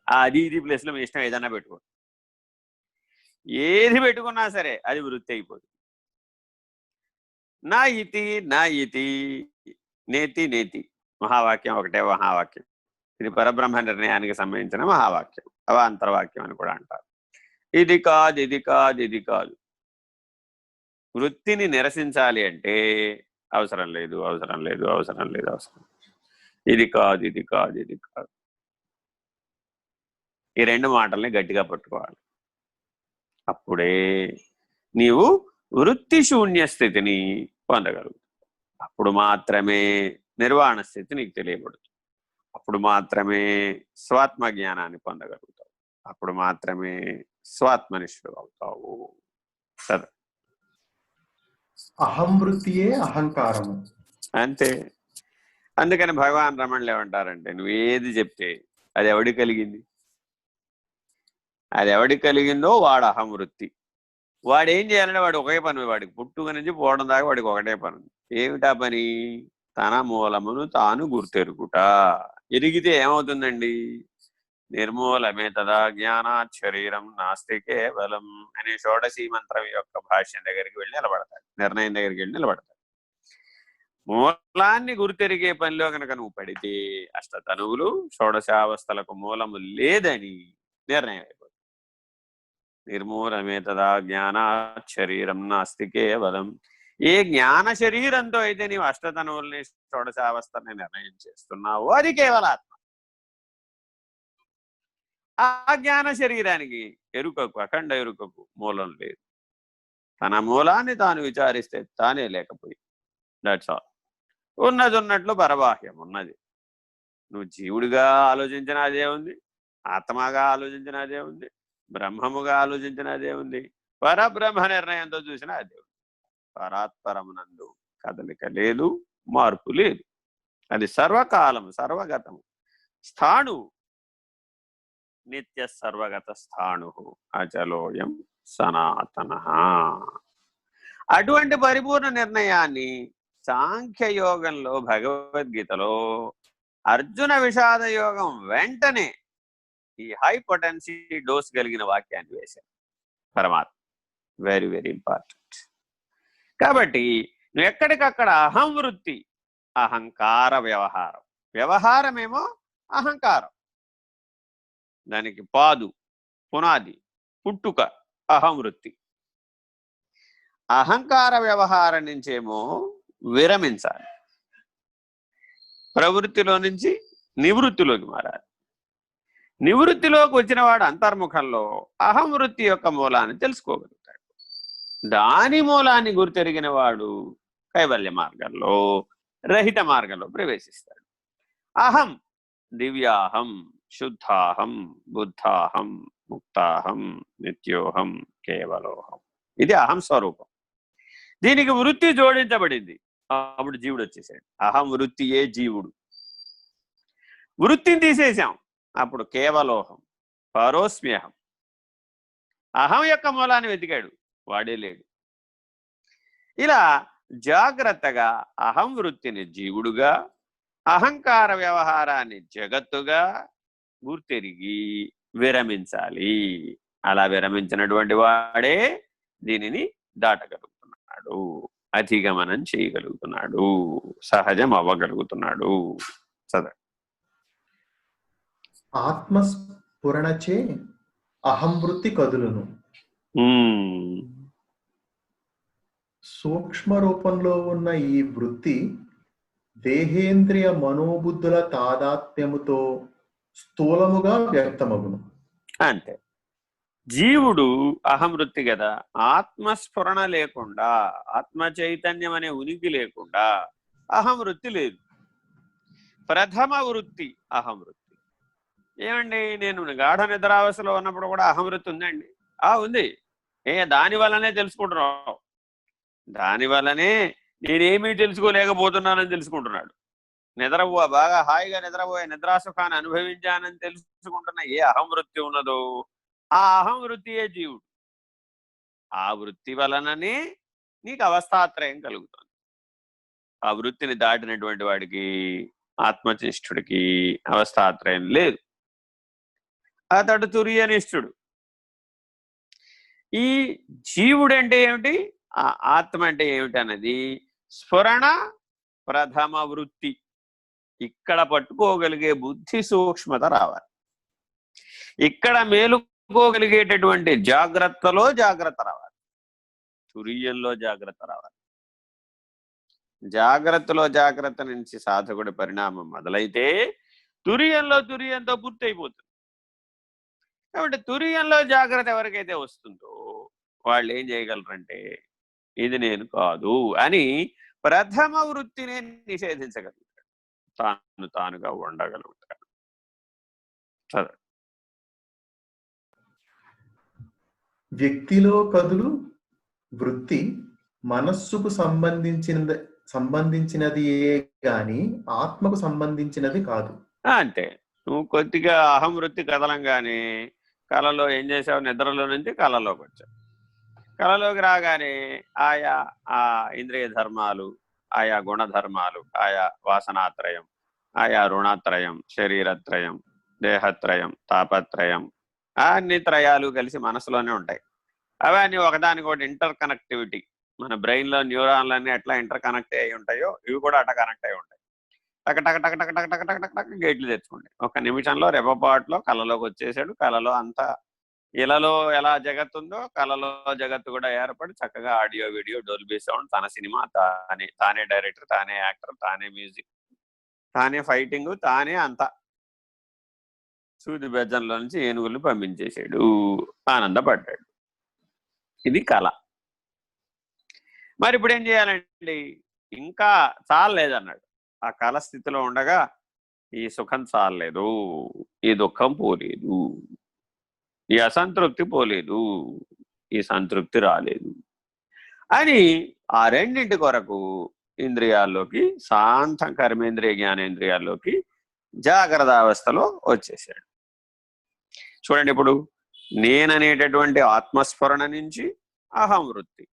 ఆ అది ఇది ప్లేస్లో మీ ఇష్టం ఏదన్నా పెట్టుకో. ఏది పెట్టుకున్నా సరే అది వృత్తి అయిపోతుంది. నా ఇతి నా ఇతి, నేతి నేతి. మహావాక్యం ఒకటే మహావాక్యం. ఇది పరబ్రహ్మ నిర్ణయానికి సంబంధించిన మహావాక్యం, అవాంతరవాక్యం అని కూడా అంటారు. ఇది కాదు, ఇది కాదు, ఇది కాదు. వృత్తిని నిరసించాలి అంటే అవసరం లేదు, అవసరం లేదు, అవసరం లేదు, అవసరం. ఇది కాదు, ఇది కాదు, ఇది కాదు. ఈ రెండు మాటల్ని గట్టిగా పట్టుకోవాలి. అప్పుడే నీవు వృత్తి శూన్య స్థితిని పొందగలుగుతావు. అప్పుడు మాత్రమే నిర్వాణ స్థితి నీకు తెలియబడుతుంది. అప్పుడు మాత్రమే స్వాత్మ జ్ఞానాన్ని పొందగలుగుతావు. అప్పుడు మాత్రమే స్వాత్మనిష్ఠుడు అవుతావు. సరే, అహం వృత్తియే అహంకారము. అంతే. అందుకని భగవాన్ రమణులు ఏమంటారంటే, నువ్వు ఏది చెప్తే అది ఎవడి కలిగింది, అది ఎవడి కలిగిందో వాడు అహం వృత్తి. వాడు ఏం చేయాలంటే వాడు ఒకే పని, వాడికి పుట్టుక నుంచి పోవడం దాకా వాడికి ఒకటే పని. ఏమిటా పని? తన మూలమును తాను గుర్తెరుగుట. ఎరిగితే ఏమవుతుందండి? నిర్మూలమే తదా జ్ఞానాత్ శరీరం నాస్తి కేవలం అనే షోడశీ మంత్రం యొక్క భాష్యం దగ్గరికి వెళ్ళి నిలబడతాడు, నిర్ణయం దగ్గరికి వెళ్ళి నిలబడతాడు. మూలాన్ని గుర్తెరిగే పనిలో కనుక నువ్వు పడితే అష్టతనువులు షోడశావస్థలకు మూలము లేదని నిర్ణయం అయిపోతుంది. నిర్మూలమే తదా జ్ఞానాత్ శరీరం నాస్తి కేవలం. ఏ జ్ఞాన శరీరంతో అయితే నీవు అష్టతనువుల్ని షోడశావస్థని నిర్ణయం చేస్తున్నావో అది కేవలాత్మ. ఆ జ్ఞాన శరీరానికి ఎరుకకు, అఖండ ఎరుకకు మూలం లేదు. తన మూలాన్ని తాను విచారిస్తే తానే లేకపోయి. That's all. ఉన్నది ఉన్నట్లు పరబాహ్యం ఉన్నది. నువ్వు జీవుడిగా ఆలోచించిన అదే ఉంది, ఆత్మగా ఆలోచించిన అదే ఉంది, బ్రహ్మముగా ఆలోచించిన అదే ఉంది, పరబ్రహ్మ నిర్ణయంతో చూసిన అదే ఉంది. పరాత్పరమునందు కదలిక లేదు, మార్పు లేదు. అది సర్వకాలము, సర్వగతము. స్థాణు నిత్య సర్వగత స్థాణు అచలోయం సనాతన. అటువంటి పరిపూర్ణ నిర్ణయాన్ని సాంఖ్యయోగంలో, భగవద్గీతలో అర్జున విషాద యోగం వెంటనే ఈ హై పొటెన్సీ డోస్ కలిగిన వాక్యాన్ని వేశారు పరమాత్మ. Very very important. కాబట్టి నువ్వు ఎక్కడికక్కడ అహం వృత్తి, అహంకార వ్యవహారం. వ్యవహారమేమో అహంకారం, దానికి పాదు, పునాది, పుట్టుక అహం వృత్తి. అహంకార వ్యవహారం నుంచేమో విరమించాలి, ప్రవృత్తిలో నుంచి నివృత్తిలోకి మారాలి. నివృత్తిలోకి వచ్చిన వాడు అంతర్ముఖంలో అహం వృత్తి యొక్క మూలాన్ని తెలుసుకోగలుగుతాడు. దాని మూలాన్ని గుర్తెరిగిన వాడు కైవల్య మార్గంలో, రహిత మార్గంలో ప్రవేశిస్తాడు. అహం దివ్యాహం, శుద్ధాహం, బుద్ధాహం, ముక్తాహం, నిత్యోహం, కేవలోహం. ఇది అహం స్వరూపం. దీనికి వృత్తి జోడించబడింది. అప్పుడు జీవుడు వచ్చేసాడు. అహం వృత్తియే జీవుడు. వృత్తిని తీసేసాం, అప్పుడు కేవలోహం, పరోస్మ్యహం. అహం యొక్క మూలాన్ని వెతికాడు, వాడే లేడు. ఇలా జాగ్రత్తగా అహం వృత్తిని జీవుడుగా, అహంకార వ్యవహారాన్ని జగత్తుగా గుర్తెరిగి విరమించాలి. అలా విరమించినటువంటి వాడే దీనిని దాటగలుగుతున్నాడు, అధిగమనం చేయగలుగుతున్నాడు, సహజం అవ్వగలుగుతున్నాడు. చదవండి. ఆత్మస్ఫురణచే అహం వృత్తి కదులును. సూక్ష్మ రూపంలో ఉన్న ఈ వృత్తి దేహేంద్రియ మనోబుద్ధుల తాదాత్మ్యముతో స్థూలముగా వ్యక్తమగును. అంతే. జీవుడు అహంవృత్తి కదా, ఆత్మస్ఫురణ లేకుండా, ఆత్మ చైతన్యం అనే ఉనికి లేకుండా అహంవృత్తి లేదు. ప్రథమ వృత్తి అహంవృత్తి. ఏమండి, నేను గాఢ నిద్రావస్థలో ఉన్నప్పుడు కూడా అహంవృత్తి ఉందండి? ఉంది. దాని వల్లనే తెలుసుకుంటున్నావు. దాని వల్లనే నేనేమీ తెలుసుకోలేకపోతున్నానని తెలుసుకుంటున్నాడు. బాగా హాయిగా నిద్రపోయే నిద్రాసుఖాన్ని అనుభవించానని తెలుసుకుంటున్న ఏ అహంవృత్తి ఉన్నదో ఆ అహంవృత్తియే జీవుడు. ఆ వృత్తి వలననే నీకు అవస్థాత్రయం కలుగుతుంది. ఆ వృత్తిని దాటినటువంటి వాడికి, ఆత్మనిష్ఠుడికి అవస్థాత్రయం లేదు. అతడు తురియనిష్ఠుడు. ఈ జీవుడు అంటే ఏమిటి, ఆ ఆత్మ అంటే ఏమిటి అన్నది స్ఫురణ ప్రథమ వృత్తి. ఇక్కడ పట్టుకోగలిగే బుద్ధి సూక్ష్మత రావాలి. ఇక్కడ మేలుకోగలిగేటటువంటి జాగ్రత్తలో జాగ్రత్త రావాలి. తురియంలో జాగ్రత్త రావాలి. జాగ్రత్తలో జాగ్రత్త నుంచి సాధకుడి పరిణామం మొదలైతే తురియంతో పూర్తి అయిపోతుంది. కాబట్టి తురియంలో జాగ్రత్త ఎవరికైతే వస్తుందో వాళ్ళు ఏం చేయగలరంటే, ఇది నేను కాదు అని ప్రథమ వృత్తిని నిషేధించగలుగుతాడు, తానుగా ఉండగలుగుతాడు. వ్యక్తిలో కదులు వృత్తి మనస్సుకు సంబంధించినది గాని ఆత్మకు సంబంధించినది కాదు. అంతే. నువ్వు కొద్దిగా అహం వృత్తి కదలంగానే కళలో ఏం చేసావు, నిద్రలో నుంచి కళలోకి వచ్చావు. కళలోకి రాగానే ఆయా ఆ ఇంద్రియ ధర్మాలు, ఆయా గుణధర్మాలు, ఆయా వాసనాత్రయం, ఆయా రుణాత్రయం, శరీరత్రయం, దేహత్రయం, తాపత్రయం, అన్ని త్రయాలు కలిసి మనసులోనే ఉంటాయి. అవన్నీ ఒకదానికొకటి ఇంటర్ కనెక్టివిటీ. మన బ్రెయిన్లో న్యూరాన్లన్నీ ఎట్లా ఇంటర్ కనెక్ట్ అయి ఉంటాయో ఇవి కూడా అట్లా కనెక్ట్ అయి ఉంటాయి. టక టక టక టక టక టక టక టక టక గేట్లు తెచ్చుకోండి. ఒక నిమిషంలో రెప్పపాటులో కళలోకి వచ్చేసాడు. కళలో అంతా ఇలలో ఎలా జగత్తు ఉందో కళలో జగత్తు కూడా ఏర్పడి చక్కగా ఆడియో వీడియో డోల్బీ సౌండ్, తన సినిమా తానే డైరెక్టర్, తానే యాక్టర్, తానే మ్యూజిక్, తానే ఫైటింగ్, తానే అంతా. సూది బెజ్జంలో నుంచి ఏనుగులు పంపించేసాడు, ఆనందపడ్డాడు. ఇది కళ. మరి ఇప్పుడు ఏం చేయాలండి? ఇంకా చాలలేదన్నాడు. ఆ కళ స్థితిలో ఉండగా ఈ సుఖం చాలలేదు, ఈ దుఃఖం పోలేదు, ఈ అసంతృప్తి పోలేదు, ఈ సంతృప్తి రాలేదు అని ఆ రెండింటి కొరకు ఇంద్రియాల్లోకి, శాంతం కర్మేంద్రియ జ్ఞానేంద్రియాల్లోకి జాగ్రత్త అవస్థలో వచ్చేసాడు. చూడండి, ఇప్పుడు నేననేటటువంటి ఆత్మస్ఫురణ నుంచి అహంవృత్తి,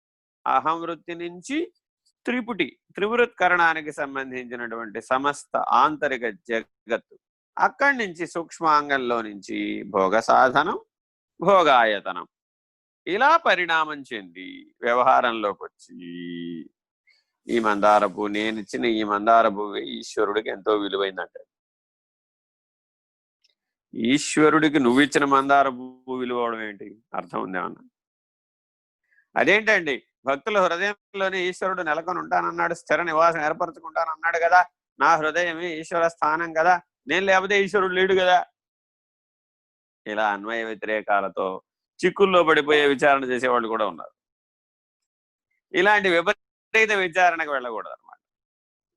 అహంవృత్తి నుంచి త్రివృత్కరణానికి సంబంధించినటువంటి సమస్త ఆంతరిక జగత్తు, అక్కడి నుంచి సూక్ష్మాంగంలో నుంచి భోగ సాధనం, భోగాయతనం, ఇలా పరిణామం చెంది వ్యవహారంలోకి వచ్చి ఈ మందార పువ్వు, నేనిచ్చిన ఈ మందార పువ్వు ఈశ్వరుడికి ఎంతో విలువైందంట. ఈశ్వరుడికి నువ్విచ్చిన మందార పువ్వు విలువడం ఏంటి? అర్థం ఉందేమన్నా? అదేంటండి, భక్తుల హృదయంలోనే ఈశ్వరుడు నెలకొని ఉంటానన్నాడు, స్థిర నివాసం ఏర్పరచుకుంటానన్నాడు కదా, నా హృదయమే ఈశ్వర స్థానం కదా, నేను లేకపోతే ఈశ్వరుడు లేడు కదా. ఇలా అన్వయ వ్యతిరేకాలతో చిక్కుల్లో పడిపోయే విచారణ చేసేవాళ్ళు కూడా ఉన్నారు. ఇలాంటి విపరీత విచారణకు వెళ్ళకూడదు అన్నమాట.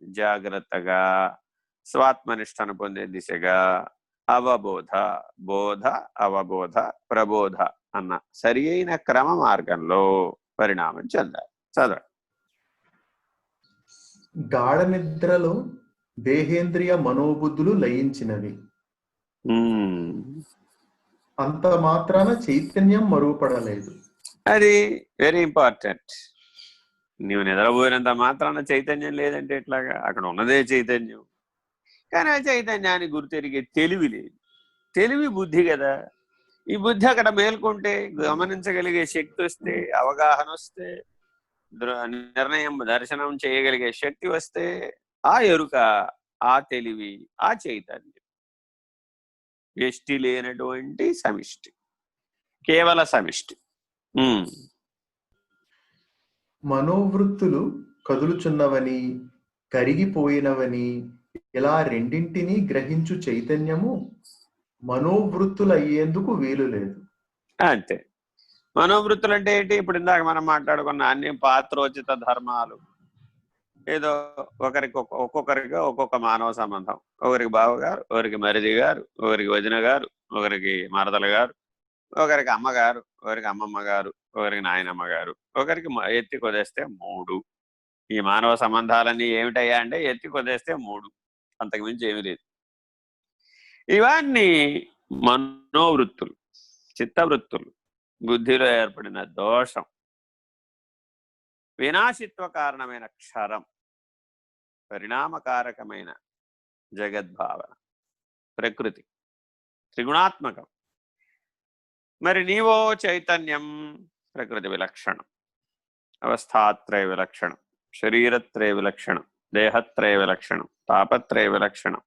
జాగ్రత్తగా స్వాత్మనిష్టను పొందే దిశగా అవబోధ, బోధ, అవబోధ, ప్రబోధ అన్న సరి అయిన క్రమ మార్గంలో పరిణామం చెందాలి. చదవండి. గాఢ నిద్రలో దేహేంద్రియ మనోబుద్ధులు లయించినవి, అంత మాత్రాన చైతన్యం మరుగుపడలేదు. అది వెరీ ఇంపార్టెంట్. నీవు నిద్రపోయినంత మాత్రాన చైతన్యం లేదంటే ఎట్లాగా? అక్కడ ఉన్నదే చైతన్యం. కానీ ఆ చైతన్యాన్ని గుర్తెరిగే తెలివి లేదు. తెలివి బుద్ధి కదా. ఈ బుద్ధి అక్కడ మేల్కొంటే, గమనించగలిగే శక్తి వస్తే, అవగాహన వస్తే, నిర్ణయం దర్శనం చేయగలిగే శక్తి వస్తే, ఆ ఎరుక, ఆ తెలివి, ఆ చైతన్యం వ్యష్టి లేనటువంటి సమిష్టి, కేవల సమిష్టి. మనోవృత్తులు కదులుచున్నవని కరిగిపోయినవని ఇలా రెండింటినీ గ్రహించు చైతన్యము మనోవృత్తులయ్యేందుకు వీలు లేదు. అంతే. మనోవృత్తులు అంటే ఏంటి? ఇప్పుడు ఇందాక మనం మాట్లాడుకున్న అన్ని పాత్రోచిత ధర్మాలు, ఏదో ఒక్కొక్కరికి ఒక్కొక్క మానవ సంబంధం. ఒకరికి బావగారు, ఒకరికి మరిది గారు, ఒకరికి వదిన గారు, ఒకరికి మరదల గారు, ఒకరికి అమ్మగారు, ఒకరికి అమ్మమ్మ గారు, ఒకరికి నాయనమ్మ గారు, ఒకరికి ఎత్తి కొదేస్తే 3. ఈ మానవ సంబంధాలన్నీ ఏమిటయ్యా అంటే ఎత్తి కొదేస్తే 3, అంతకుమించి ఏమీ లేదు. ఇవన్నీ మనోవృత్తులు, చిత్తవృత్తులు, బుద్ధిలో ఏర్పడిన దోషం, వినాశిత్వ కారణమైన క్షరం, పరిణామకారకమైన జగద్భావన, ప్రకృతి, త్రిగుణాత్మకం. మరి నీవో చైతన్యం ప్రకృతి విలక్షణం, అవస్థాత్రయ విలక్షణం, శరీరత్రయ విలక్షణం, దేహత్రయ విలక్షణం, తాపత్రయ విలక్షణం.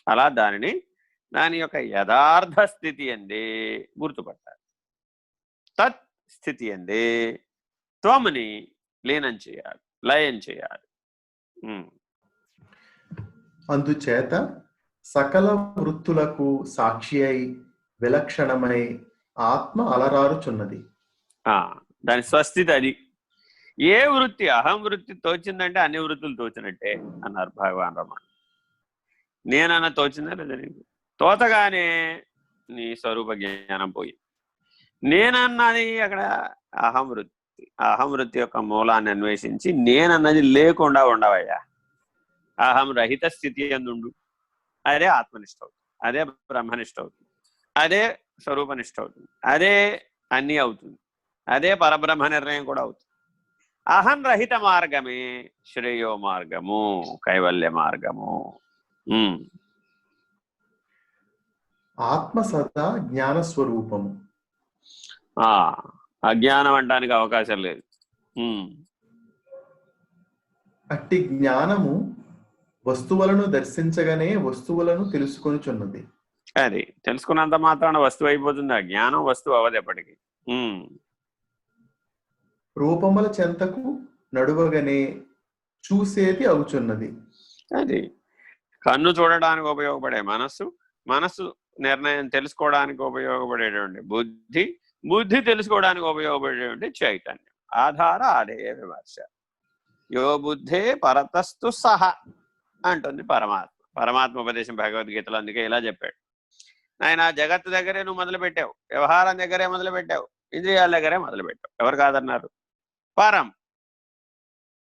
అలా దాని యొక్క యథార్థ స్థితి అందే గుర్తుపట్టాలి. తత్ స్థితి అందే త్వముని లీనం చేయాలి, లయం చేయాలి. అందుచేత సకల వృత్తులకు సాక్షి అయి విలక్షణమై ఆత్మ అలరారుచున్నది. దాని స్వస్థితి అది. ఏ వృత్తి అహం వృత్తి తోచిందంటే అన్ని వృత్తులు తోచినట్టే అన్నారు భగవాన్ రమణ. నేనన్నా తోచిందా లేదా నీకు? తోచగానే నీ స్వరూప జ్ఞానం పోయి. నేనన్నది అక్కడ అహం వృత్తి. అహం వృత్తి యొక్క మూలాన్ని అన్వేషించి నేనన్నది లేకుండా ఉండవయ్యా. అహం రహిత స్థితి ఎందుండు. అదే ఆత్మనిష్ట అవుతుంది, అదే బ్రహ్మనిష్ట అవుతుంది, అదే స్వరూపనిష్ట అవుతుంది, అదే అన్నీ అవుతుంది, అదే పరబ్రహ్మ నిర్ణయం కూడా అవుతుంది. అహం రహిత మార్గమే శ్రేయో మార్గము, కైవల్య మార్గము. ఆత్మ సదా జ్ఞాన స్వరూపము. అజ్ఞానం అనడానికి అవకాశం లేదు. అట్టి జ్ఞానము వస్తువులను దర్శించగానే వస్తువులను తెలుసుకొనుచున్నది. అది తెలుసుకున్నంత మాత్రాన వస్తువు అయిపోతుంది. ఆ జ్ఞానం వస్తువు అవ్వదు ఎప్పటికీ. రూపముల చెంతకు నడువగానే చూసేది అవుచున్నది. అది కన్ను చూడడానికి ఉపయోగపడే మనస్సు, మనస్సు నిర్ణయం తెలుసుకోవడానికి ఉపయోగపడేటువంటి బుద్ధి, బుద్ధి తెలుసుకోవడానికి ఉపయోగపడేటువంటి చైతన్యం. ఆధార ఆధేయ విమర్శ. యో బుద్ధే పరతస్తు సహ అంటుంది పరమాత్మ. పరమాత్మ ఉపదేశం భగవద్గీతలో అందుకే ఇలా చెప్పాడు. ఆయన జగత్తు దగ్గరే నువ్వు మొదలుపెట్టావు, వ్యవహారం దగ్గరే మొదలుపెట్టావు, ఇంద్రియాల దగ్గరే మొదలుపెట్టావు. ఎవరు కాదన్నారు? పరం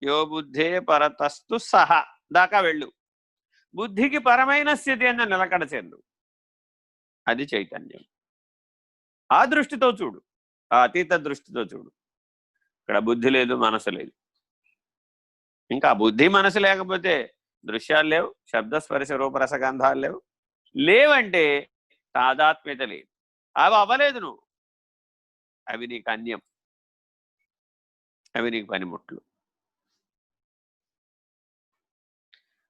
యో బుద్ధే పరతస్తు సహ దాకా వెళ్ళు. బుద్ధికి పరమైన స్థితి అని నిలకడ చెందు. అది చైతన్యం. ఆ దృష్టితో చూడు, ఆ అతీత దృష్టితో చూడు. ఇక్కడ బుద్ధి లేదు, మనసు లేదు. ఇంకా బుద్ధి మనసు లేకపోతే దృశ్యాలు లేవు, శబ్దస్పర్శ రూపరసగంధాలు లేవు. లేవంటే తాదాత్మ్యత లేదు. అవి అవ్వలేదు నువ్వు. అవి నీకు అన్యం, అవి నీకు పనిముట్లు.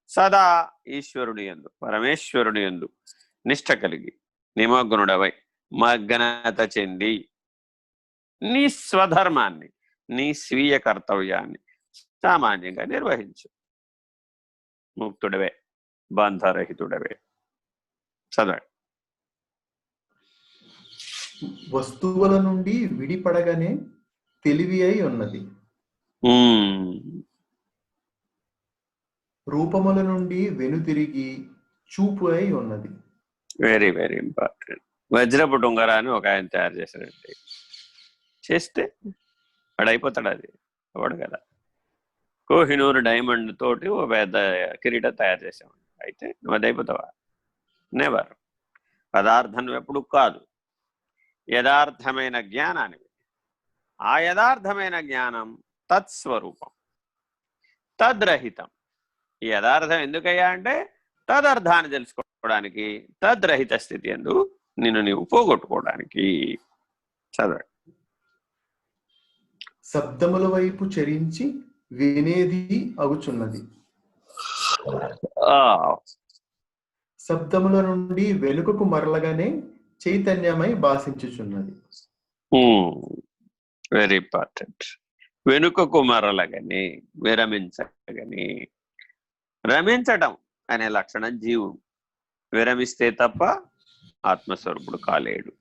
సదా ఈశ్వరుని యందు, పరమేశ్వరుని యందు నిష్ట కలిగి నిమగ్నుడవై మగ్నత చెంది నీ స్వధర్మాన్ని, నీ స్వీయ కర్తవ్యాన్ని సామాన్యంగా నిర్వహించు. ముక్తుడవే, బంధరహితుడవే. చదవండి. వస్తువుల నుండి విడిపడగానే తెలివి అయి ఉన్నది. రూపముల నుండి వెనుతిరిగి చూపు అయి ఉన్నది. Very very important. వజ్రపు డుంగరా అని ఒక ఆయన తయారు చేశాడండి. చేస్తే వాడు అయిపోతాడు. అది అవడు కదా. కోహినూరు డైమండ్ తోటి ఒక పెద్ద కిరీటం తయారు చేసామండి. అయితే నువ్వు అది అయిపోతావా? నెవర్. పదార్థం ఎప్పుడు కాదు, యథార్థమైన జ్ఞానానికి. ఆ యథార్థమైన జ్ఞానం తత్స్వరూపం, తద్రహితం. ఈ యథార్థం ఎందుకయ్యా అంటే తదర్థాన్ని తెలుసుకోవడానికి, తద్రహిత స్థితి ఎందు నిన్ను నీవు పోగొట్టుకోవడానికి. చదవండి. శబ్దముల వైపు చరించి వినేది అగుచున్నది. శబ్దముల నుండి వెనుకకు మరలగానే చైతన్యమై భాషించుచున్నది. Very important. వెనుకకు మరలగని, విరమించగని. రమించటం అనే లక్షణం జీవుడు. విరమిస్తే తప్ప ఆత్మస్వరూపుడు కాలేడు.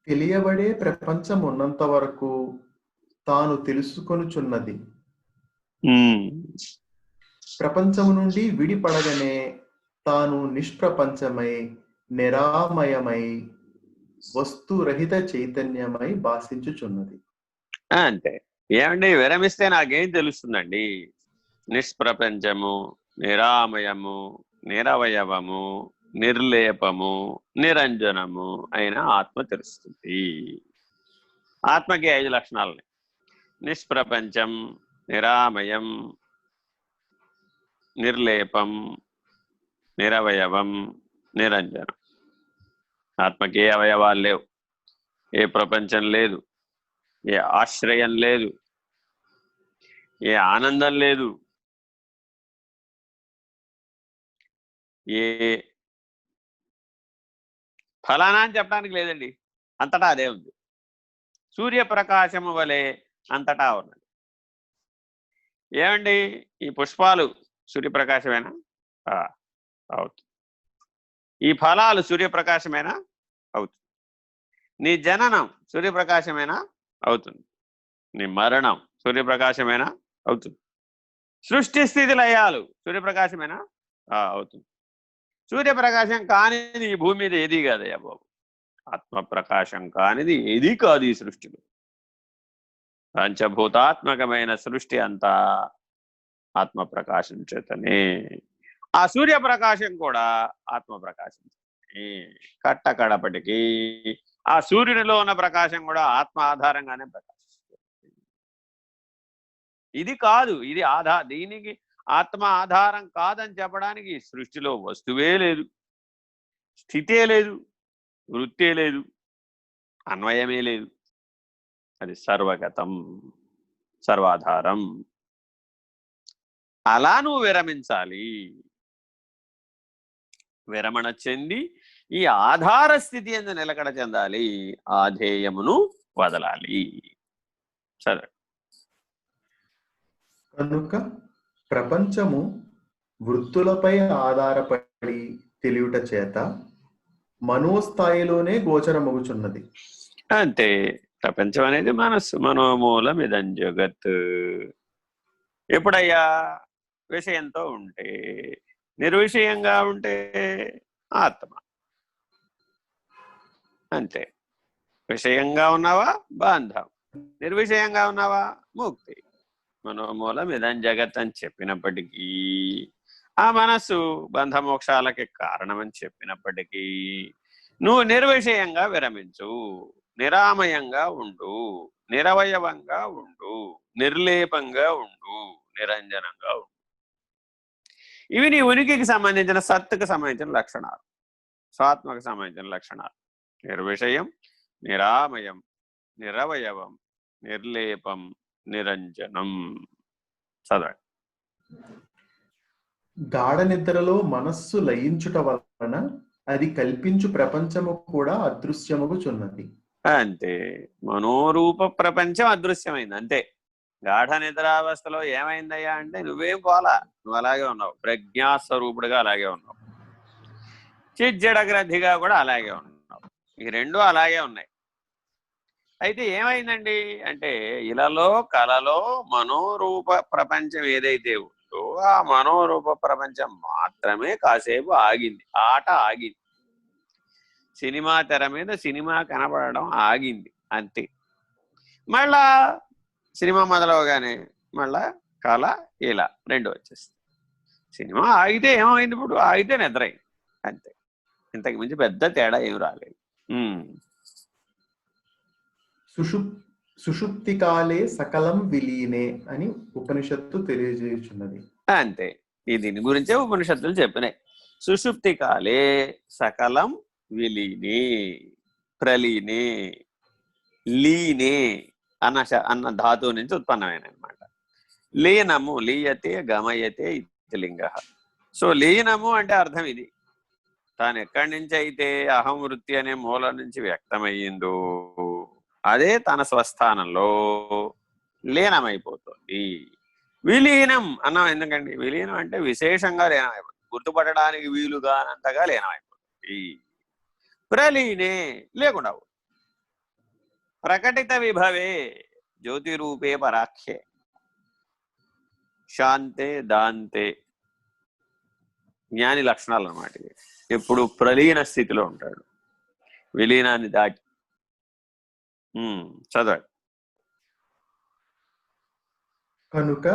తెలియబడే ప్రపంచం ఉన్నంత వరకు తాను తెలుసుకొనుచున్నది. ప్రపంచము నుండి విడిపడగనే తాను నిష్ప్రపంచమై, నిరామయమై, వస్తురహిత చైతన్యమై భాషించుచున్నది. అంతే. ఏమండి, విరమిస్తే నాకేం తెలుస్తుందండి? నిష్ప్రపంచము, నిరామయము, నిరవయవము, నిర్లేపము, నిరంజనము అయిన ఆత్మ తెలుస్తుంది. ఆత్మకి 5 లక్షణాలని: నిష్ప్రపంచం, నిరామయం, నిర్లేపం, నిరవయవం, నిరంజనం. ఆత్మకి ఏ అవయవాలు లేవు, ఏ ప్రపంచం లేదు, ఏ ఆశ్రయం లేదు, ఏ ఆనందం లేదు, ఏ ఫలానా అని చెప్పడానికి లేదండి. అంతటా అదే ఉంది. సూర్యప్రకాశము వలె అంతటా ఉన్నది. ఏమండి, ఈ పుష్పాలు సూర్యప్రకాశమేనా? అవుతుంది. ఈ ఫలాలు సూర్యప్రకాశమేనా? అవుతుంది. నీ జననం సూర్యప్రకాశమేనా? అవుతుంది. నీ మరణం సూర్యప్రకాశమేనా? అవుతుంది. సృష్టి స్థితి లయాలు సూర్యప్రకాశమేనా? అవుతుంది. సూర్యప్రకాశం కానిది ఈ భూమి మీద ఏది కాదయ్యా బాబు. ఆత్మప్రకాశం కానిది ఏది కాదు ఈ సృష్టిలో. పంచభూతాత్మకమైన సృష్టి అంతా ఆత్మప్రకాశం చేతనే. ఆ సూర్యప్రకాశం కూడా ఆత్మప్రకాశం చేతనే. కట్టకడపటికి ఆ సూర్యునిలో ఉన్న ప్రకాశం కూడా ఆత్మ ఆధారంగానే ప్రకాశిస్తుంది. ఇది కాదు, ఇది దీనికి ఆత్మ ఆధారం కాదని చెప్పడానికి సృష్టిలో వస్తువే లేదు, స్థితే లేదు, వృత్తే లేదు, అన్వయమే లేదు. అది సర్వగతం, సర్వాధారం. అలా నువ్వు విరమించాలి. విరమణ చెంది ఈ ఆధార స్థితి ఎందు నిలకడ చెందాలి. ఆధేయమును వదలాలి. సరే, కనుక ప్రపంచము వృత్తులపై ఆధారపడి తెలియుట చేత మనోస్థాయిలోనే గోచరమగుచున్నది. అంతే. ప్రపంచం అనేది మనస్సు. మనోమూలం ఇదం జగత్. ఎప్పుడయ్యా విషయంతో ఉంటే, నిర్విషయంగా ఉంటే ఆత్మ. అంతే. విషయంగా ఉన్నావా బంధం, నిర్విషయంగా ఉన్నావా ముక్తి. మనోమూలం ఇదం జగత్ అని చెప్పినప్పటికీ, ఆ మనస్సు బంధమోక్షాలకి కారణమని చెప్పినప్పటికీ, నువ్వు నిర్విషయంగా విరమించు, నిరామయంగా ఉండు, నిరవయవంగా ఉండు, నిర్లేపంగా ఉండు, నిరంజనంగా ఉండు. ఇవి నీ ఉనికికి సంబంధించిన, సత్తుకు సంబంధించిన లక్షణాలు, స్వాత్మకు సంబంధించిన లక్షణాలు. నిర్విషయం, నిరామయం, నిరవయవం, నిర్లేపం, నిరంజనం. చదవండి. గాఢ నిద్రలో మనస్సు లయించుట వలన అది కల్పించు ప్రపంచము కూడా అదృశ్యమగుచున్నది. అంతే. మనోరూప ప్రపంచం అదృశ్యమైంది. అంతే. గాఢ నిద్రావస్థలో ఏమైందయ్యా అంటే నువ్వేం పోలా, నువ్వు అలాగే ఉన్నావు. ప్రజ్ఞాస్వరూపుడుగా అలాగే ఉన్నావు. చిజ్జడ గ్రంథిగా కూడా అలాగే ఉన్నావు. ఈ రెండు అలాగే ఉన్నాయి. అయితే ఏమైందండి అంటే, ఇలాలో కలలో మనోరూప ప్రపంచం ఏదైతే ఉందో ఆ మనోరూప ప్రపంచం మాత్రమే కాసేపు ఆగింది. ఆట ఆగింది. సినిమా తెర మీద సినిమా కనబడడం ఆగింది. అంతే. మళ్ళా సినిమా మొదలవగానే మళ్ళా కళ ఇలా రెండు వచ్చేస్తుంది. సినిమా ఆగితే ఏమైంది? ఇప్పుడు ఆగితే నిద్ర అయింది. అంతే. ఇంతకు మించి పెద్ద తేడా ఏం రాలేదు. సుషుప్తి కాలే సకలం విలీనే అని ఉపనిషత్తు తెలియజేయుచున్నది. అంతే. దీని గురించే ఉపనిషత్తులు చెప్పినాయి. సుషుప్తి కాలే సకలం విలీనే, ప్రలీనే, లీనే అన్న ధాతువు నుంచి ఉత్పన్నమైన అనమాట. లీనము, లీయతే గమయతే ఇతిలింగ. సో లీనము అంటే అర్థం ఇది. తాను ఎక్కడి నుంచి అయితే అహం వృత్తి అనే మూల నుంచి వ్యక్తమయ్యిందో అదే తన స్వస్థానంలో లీనమైపోతుంది. విలీనం అన్నాం ఎందుకండి? విలీనం అంటే విశేషంగా లీనమైపోతుంది, గుర్తుపట్టడానికి వీలుగానంతగా లీనమైపోతుంది. ప్రలీనే లేకుండా ప్రకటిత విభవే జ్యోతిరూపే పరాఖ్యే శాంతే దాంతే జ్ఞాని లక్షణాలు అన్నమాట. ఎప్పుడు ప్రలీన స్థితిలో ఉంటాడు, విలీనాన్ని దాటి. చదవండి. కనుక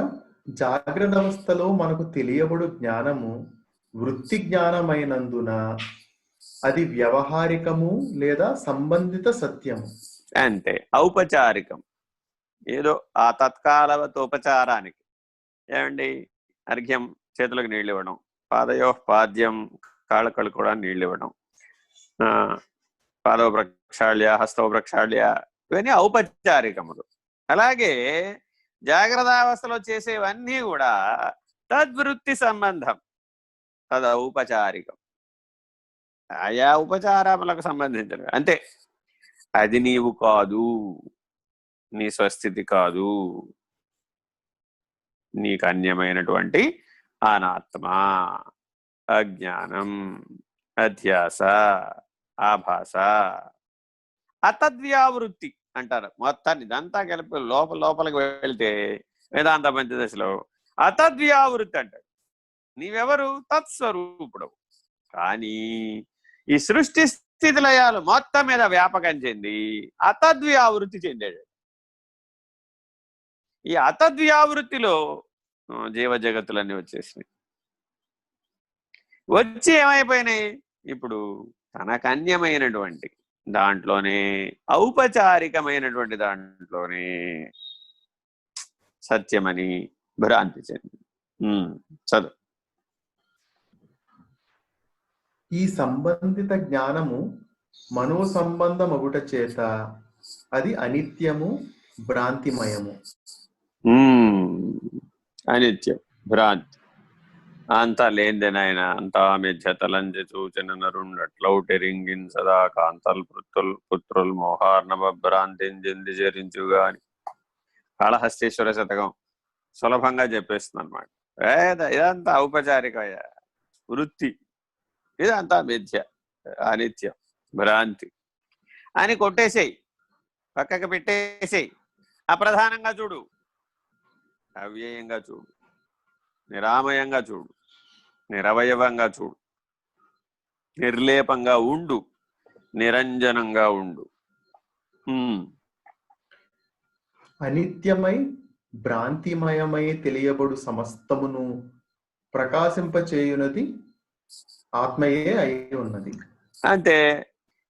జాగ్రత్త అవస్థలో మనకు తెలియబడు జ్ఞానము వృత్తి జ్ఞానమైనందున అది వ్యవహారికము లేదా సంబంధిత సత్యము. అంతే, ఔపచారికం. ఏదో ఆ తత్కాలవతోపచారానికి. ఏమండి, అర్ఘ్యం చేతులకు నీళ్ళు ఇవ్వడం, పాదయో పాద్యం కాళ్ళ కూడా నీళ్ళు ఇవ్వడం, పాదవ ప్రక్షాళ్య హస్తవ ప్రక్షాళ్య, ఇవన్నీ ఔపచారికములు. అలాగే జాగ్రత్తావస్థలో చేసేవన్నీ కూడా తద్వృత్తి సంబంధం, తద్ ఔపచారికం, ఆయా ఉపచారములకు సంబంధించినవి. అంతే, అది నీవు కాదు, నీ స్వస్థితి కాదు, నీకు అన్యమైనటువంటి అనాత్మ, అజ్ఞానం, అధ్యాస, ఆభాస, అతద్వ్యావృత్తి అంటారు. మొత్తాన్ని ఇదంతా కలిపి లోపలికి వెళ్తే వేదాంత పంచదశలో అతద్వ్యావృత్తి అంటాడు. నీవెవరు? తత్స్వరూపుడు. కానీ ఈ సృష్టి స్థితి లయాలు మొత్తం మీద వ్యాపకం చెంది అతద్వ్యావృత్తి చెందాడు. ఈ అతద్వ్యావృత్తిలో జీవ జగత్తులన్నీ వచ్చేసినాయి. వచ్చి ఏమైపోయినాయి? ఇప్పుడు తనకు అన్యమైనటువంటి దాంట్లోనే, ఔపచారికమైనటువంటి దాంట్లోనే సత్యమని భ్రాంతి చెంది. చదువు. ఈ సంబంధిత జ్ఞానము మనో సంబంధమగుట చేత అది అనిత్యము, భ్రాంతిమయము. అనిత్యం, భ్రాంతి. అంతా లేనిదేనాయన, అంతా మిథ్యతలంజ సూచన నరుండట్లౌటెరింగిన్ సదా కాంతల్ పుత్రుల్ మోహార్ణవ భ్రాంతించింది చరించుగా అని కాళహస్తీశ్వర శతకం సులభంగా చెప్పేస్తుంది అనమాట. ఇదంతా ఔపచారిక వృత్తి, ఇదంతా మిథ్య, అనిత్యం, భ్రాంతి అని కొట్టేసేయి, పక్కకి పెట్టేసేయి. అప్రధానంగా చూడు, అవ్యయంగా చూడు, నిరామయంగా చూడు, నిరవయవంగా చూడు, నిర్లేపంగా ఉండు, నిరంజనంగా ఉండు. అనిత్యమై భ్రాంతిమయమై తెలియబడు సమస్తమును ప్రకాశింపచేయునది ఆత్మయే అయి ఉన్నది. అంటే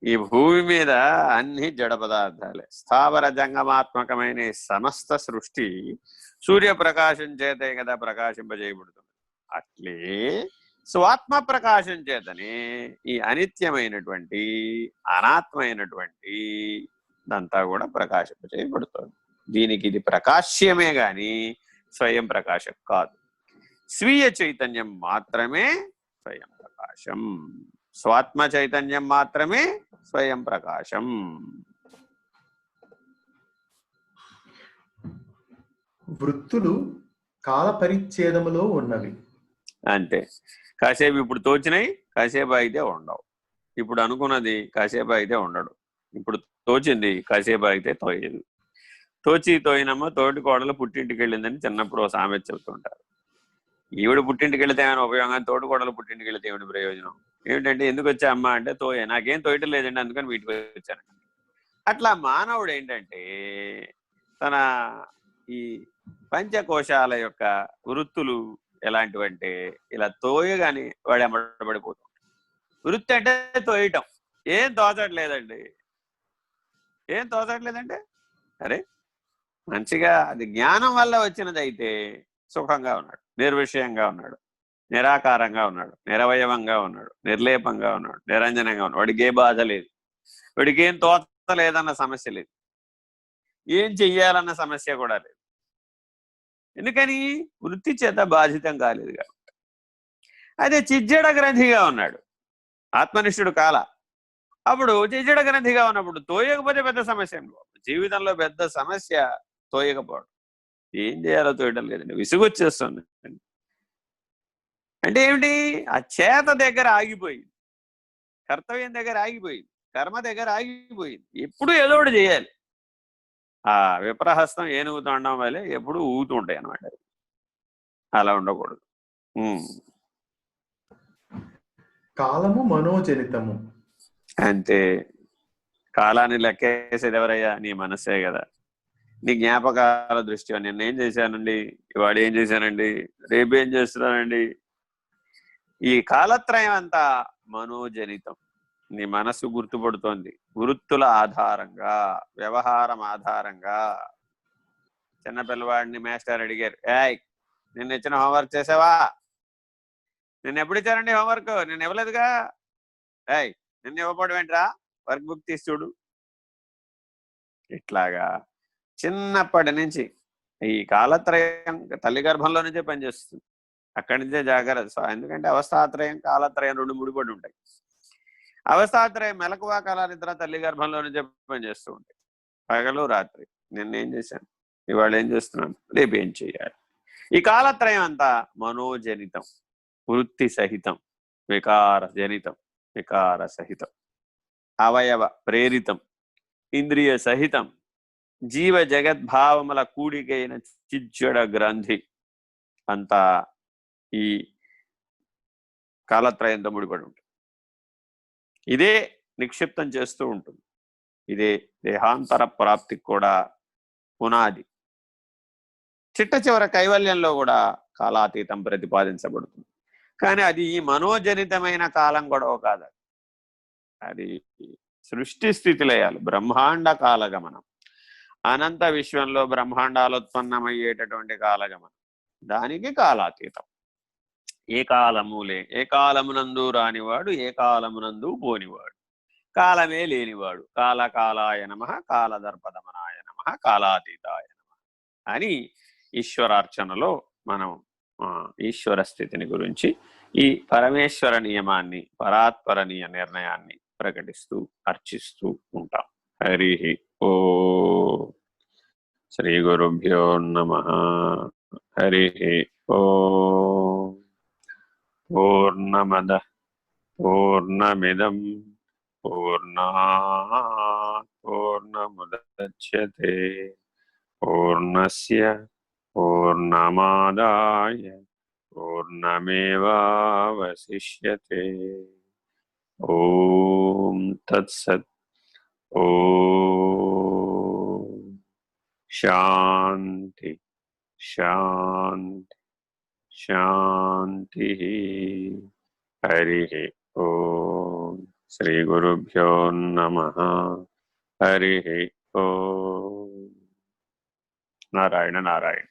ఈ భూమి మీద అన్ని జడ పదార్థాలే. స్థావర జంగమాత్మకమైన సమస్త సృష్టి సూర్యప్రకాశం చేతే కదా ప్రకాశింపజేయబడుతుంది. అట్లే స్వాత్మ ప్రకాశం చేతనే ఈ అనిత్యమైనటువంటి అనాత్మైనటువంటి దంతా కూడా ప్రకాశింపజేయబడుతుంది. దీనికి ఇది ప్రకాశ్యమే గాని స్వయం ప్రకాశం కాదు. స్వీయ చైతన్యం మాత్రమే స్వయం ప్రకాశం, స్వాత్మ చైతన్యం మాత్రమే స్వయం ప్రకాశం. వృత్తులు కాల పరిచ్ఛేదములో ఉన్నవి. అంతే, కాసేపు ఇప్పుడు తోచినాయి, కాసేపు అయితే ఉండవు. ఇప్పుడు అనుకున్నది కాసేపు అయితే ఉండడు. ఇప్పుడు తోచింది కాసేపు అయితే తోయదు. తోయినమ్మ తోటి కోడలు పుట్టింటికి వెళ్ళిందని చిన్నప్పుడు ఓ సామెత చెబుతుంటారు. ఈవిడ పుట్టింటికి వెళితే ఏమైనా ఉపయోగం, తోటి కోడలు పుట్టింటికి వెళితే ఏమిటి ప్రయోజనం? ఏమిటంటే, ఎందుకు వచ్చా అమ్మ అంటే, నాకేం తోయటం లేదండి, అందుకని వీటికి వచ్చానంట. అట్లా మానవుడు ఏంటంటే తన ఈ పంచకోశాల యొక్క వృత్తులు ఎలాంటివంటే ఇలా తోయగాని వాడు ఎమ్మడబడిపోతాడు. వృత్తి అంటే తోయటం. ఏం తోచట్లేదండి, ఏం తోచట్లేదంటే అరే మంచిగా అది జ్ఞానం వల్ల వచ్చినది అయితే సుఖంగా ఉన్నాడు, నిర్విషయంగా ఉన్నాడు, నిరాకారంగా ఉన్నాడు, నిరవయవంగా ఉన్నాడు, నిర్లేపంగా ఉన్నాడు, నిరంజనంగా ఉన్నాడు. వాడికి ఏ బాధ లేదు, వాడికి ఏం తోచలేదన్న సమస్య లేదు, ఏం చెయ్యాలన్న సమస్య కూడా లేదు. ఎందుకని? వృత్తి చేత బాధితం కాలేదు కాబట్టి. అదే చిజ్జడ గ్రంథిగా ఉన్నాడు, ఆత్మనిష్ఠుడు కాల. అప్పుడు చిజ్జడ గ్రంథిగా ఉన్నప్పుడు తోయకపోతే పెద్ద సమస్య. జీవితంలో పెద్ద సమస్య తోయకపోవడం. ఏం చేయాలో తోయడం లేదండి, విసుగొచ్చేస్తుంది. అంటే ఏమిటి? ఆ చేత దగ్గర ఆగిపోయింది, కర్తవ్యం దగ్గర ఆగిపోయింది, కర్మ దగ్గర ఆగిపోయింది. ఎప్పుడు ఏదో ఒకటి చేయాలి. ఆ విప్రహస్తం ఏనుగు తొండం వల్లే ఎప్పుడు ఊగుతుంటాయి అన్నమాట. అలా ఉండకూడదు. కాలము మనోజనితము. అంతే. కాలాన్ని లెక్కేసేది ఎవరయ్యా? నీ మనస్సే కదా. నీ జ్ఞాపకాల దృష్ట్యా నిన్నేం చేశానండి, ఇవాడు ఏం చేశానండి, రేపు ఏం చేస్తున్నానండి. ఈ కాలత్రయం అంతా మనోజనితం. నీ మనస్సు గుర్తుపడుతోంది, వృత్తుల ఆధారంగా, వ్యవహారం ఆధారంగా. చిన్నపిల్లవాడిని మాస్టర్ అడిగారు, ఏయ్ నిన్న ఇచ్చిన హోంవర్క్ చేసావా? నిన్న ఎప్పుడు ఇచ్చారండి హోంవర్క్? నిన్న ఇవ్వలేదుగా. ఏయ్ నిన్న ఇవ్వకపోవడం ఏంట్రా, వర్క్ బుక్ తీసి చూడు. ఇట్లాగా చిన్నప్పటి నుంచి ఈ కాలత్రయం తల్లి గర్భంలో నుంచే పనిచేస్తుంది. అక్కడి నుంచే జాగ్రత్త. ఎందుకంటే అవస్థాత్రయం, కాలత్రయం రెండు ముడిపడి ఉంటాయి. అవస్థాత్రయం మెలకువ, కాల నిద్ర తల్లి గర్భంలో నుంచే పనిచేస్తూ ఉంటాయి. పగలు రాత్రి. నిన్నేం చేశాను, ఇవాళ ఏం చేస్తున్నాను, రేపు ఏం చేయాలి. ఈ కాలత్రయం అంతా మనోజనితం, వృత్తి సహితం, వికార జనితం, వికార సహితం, అవయవ ప్రేరితం, ఇంద్రియ సహితం, జీవ జగద్భావముల కూడికైన చిజ్జడ గ్రంథి అంతా ఈ కాలత్రయంతో ముడిపడి ఉంటుంది. ఇదే నిక్షిప్తం చేస్తూ ఉంటుంది. ఇదే దేహాంతర ప్రాప్తికి కూడా పునాది. చిట్ట చివర కైవల్యంలో కూడా కాలాతీతం ప్రతిపాదించబడుతుంది. కానీ అది ఈ మనోజనితమైన కాలం గొడవ కాదు. అది సృష్టి స్థితి లయాలు, బ్రహ్మాండ కాలగమనం, అనంత విశ్వంలో బ్రహ్మాండాలు ఉత్పన్నమయ్యేటటువంటి కాలగమనం. దానికి కాలాతీతం. ఏ కాలములే, ఏ కాలమునందు రానివాడు, ఏ కాలమునందు పోనివాడు, కాలమే లేనివాడు. కాలకాలాయ నమః, కాలదర్పదమనాయ నమః, కాలాతీతాయ నమః అని ఈశ్వరార్చనలో మనం ఈశ్వర స్థితిని గురించి, ఈ పరమేశ్వర నియమాన్ని, పరాత్పరణీయ నిర్ణయాన్ని ప్రకటిస్తూ అర్చిస్తూ ఉంటాం. హరి ఓ శ్రీ గురుభ్యో నమః. హరి ఓ పూర్ణమద పూర్ణమిదం పూర్ణాత్ పూర్ణముదచ్యతే పూర్ణస్య పూర్ణమాదాయ పూర్ణమేవావశిష్యతే. ఓం తత్సత్. ఓం శాంతి శాంతి శాంతి. హరి ఓం శ్రీ గురుభ్యో నమః. హరి ఓం. నారాయణ నారాయణ.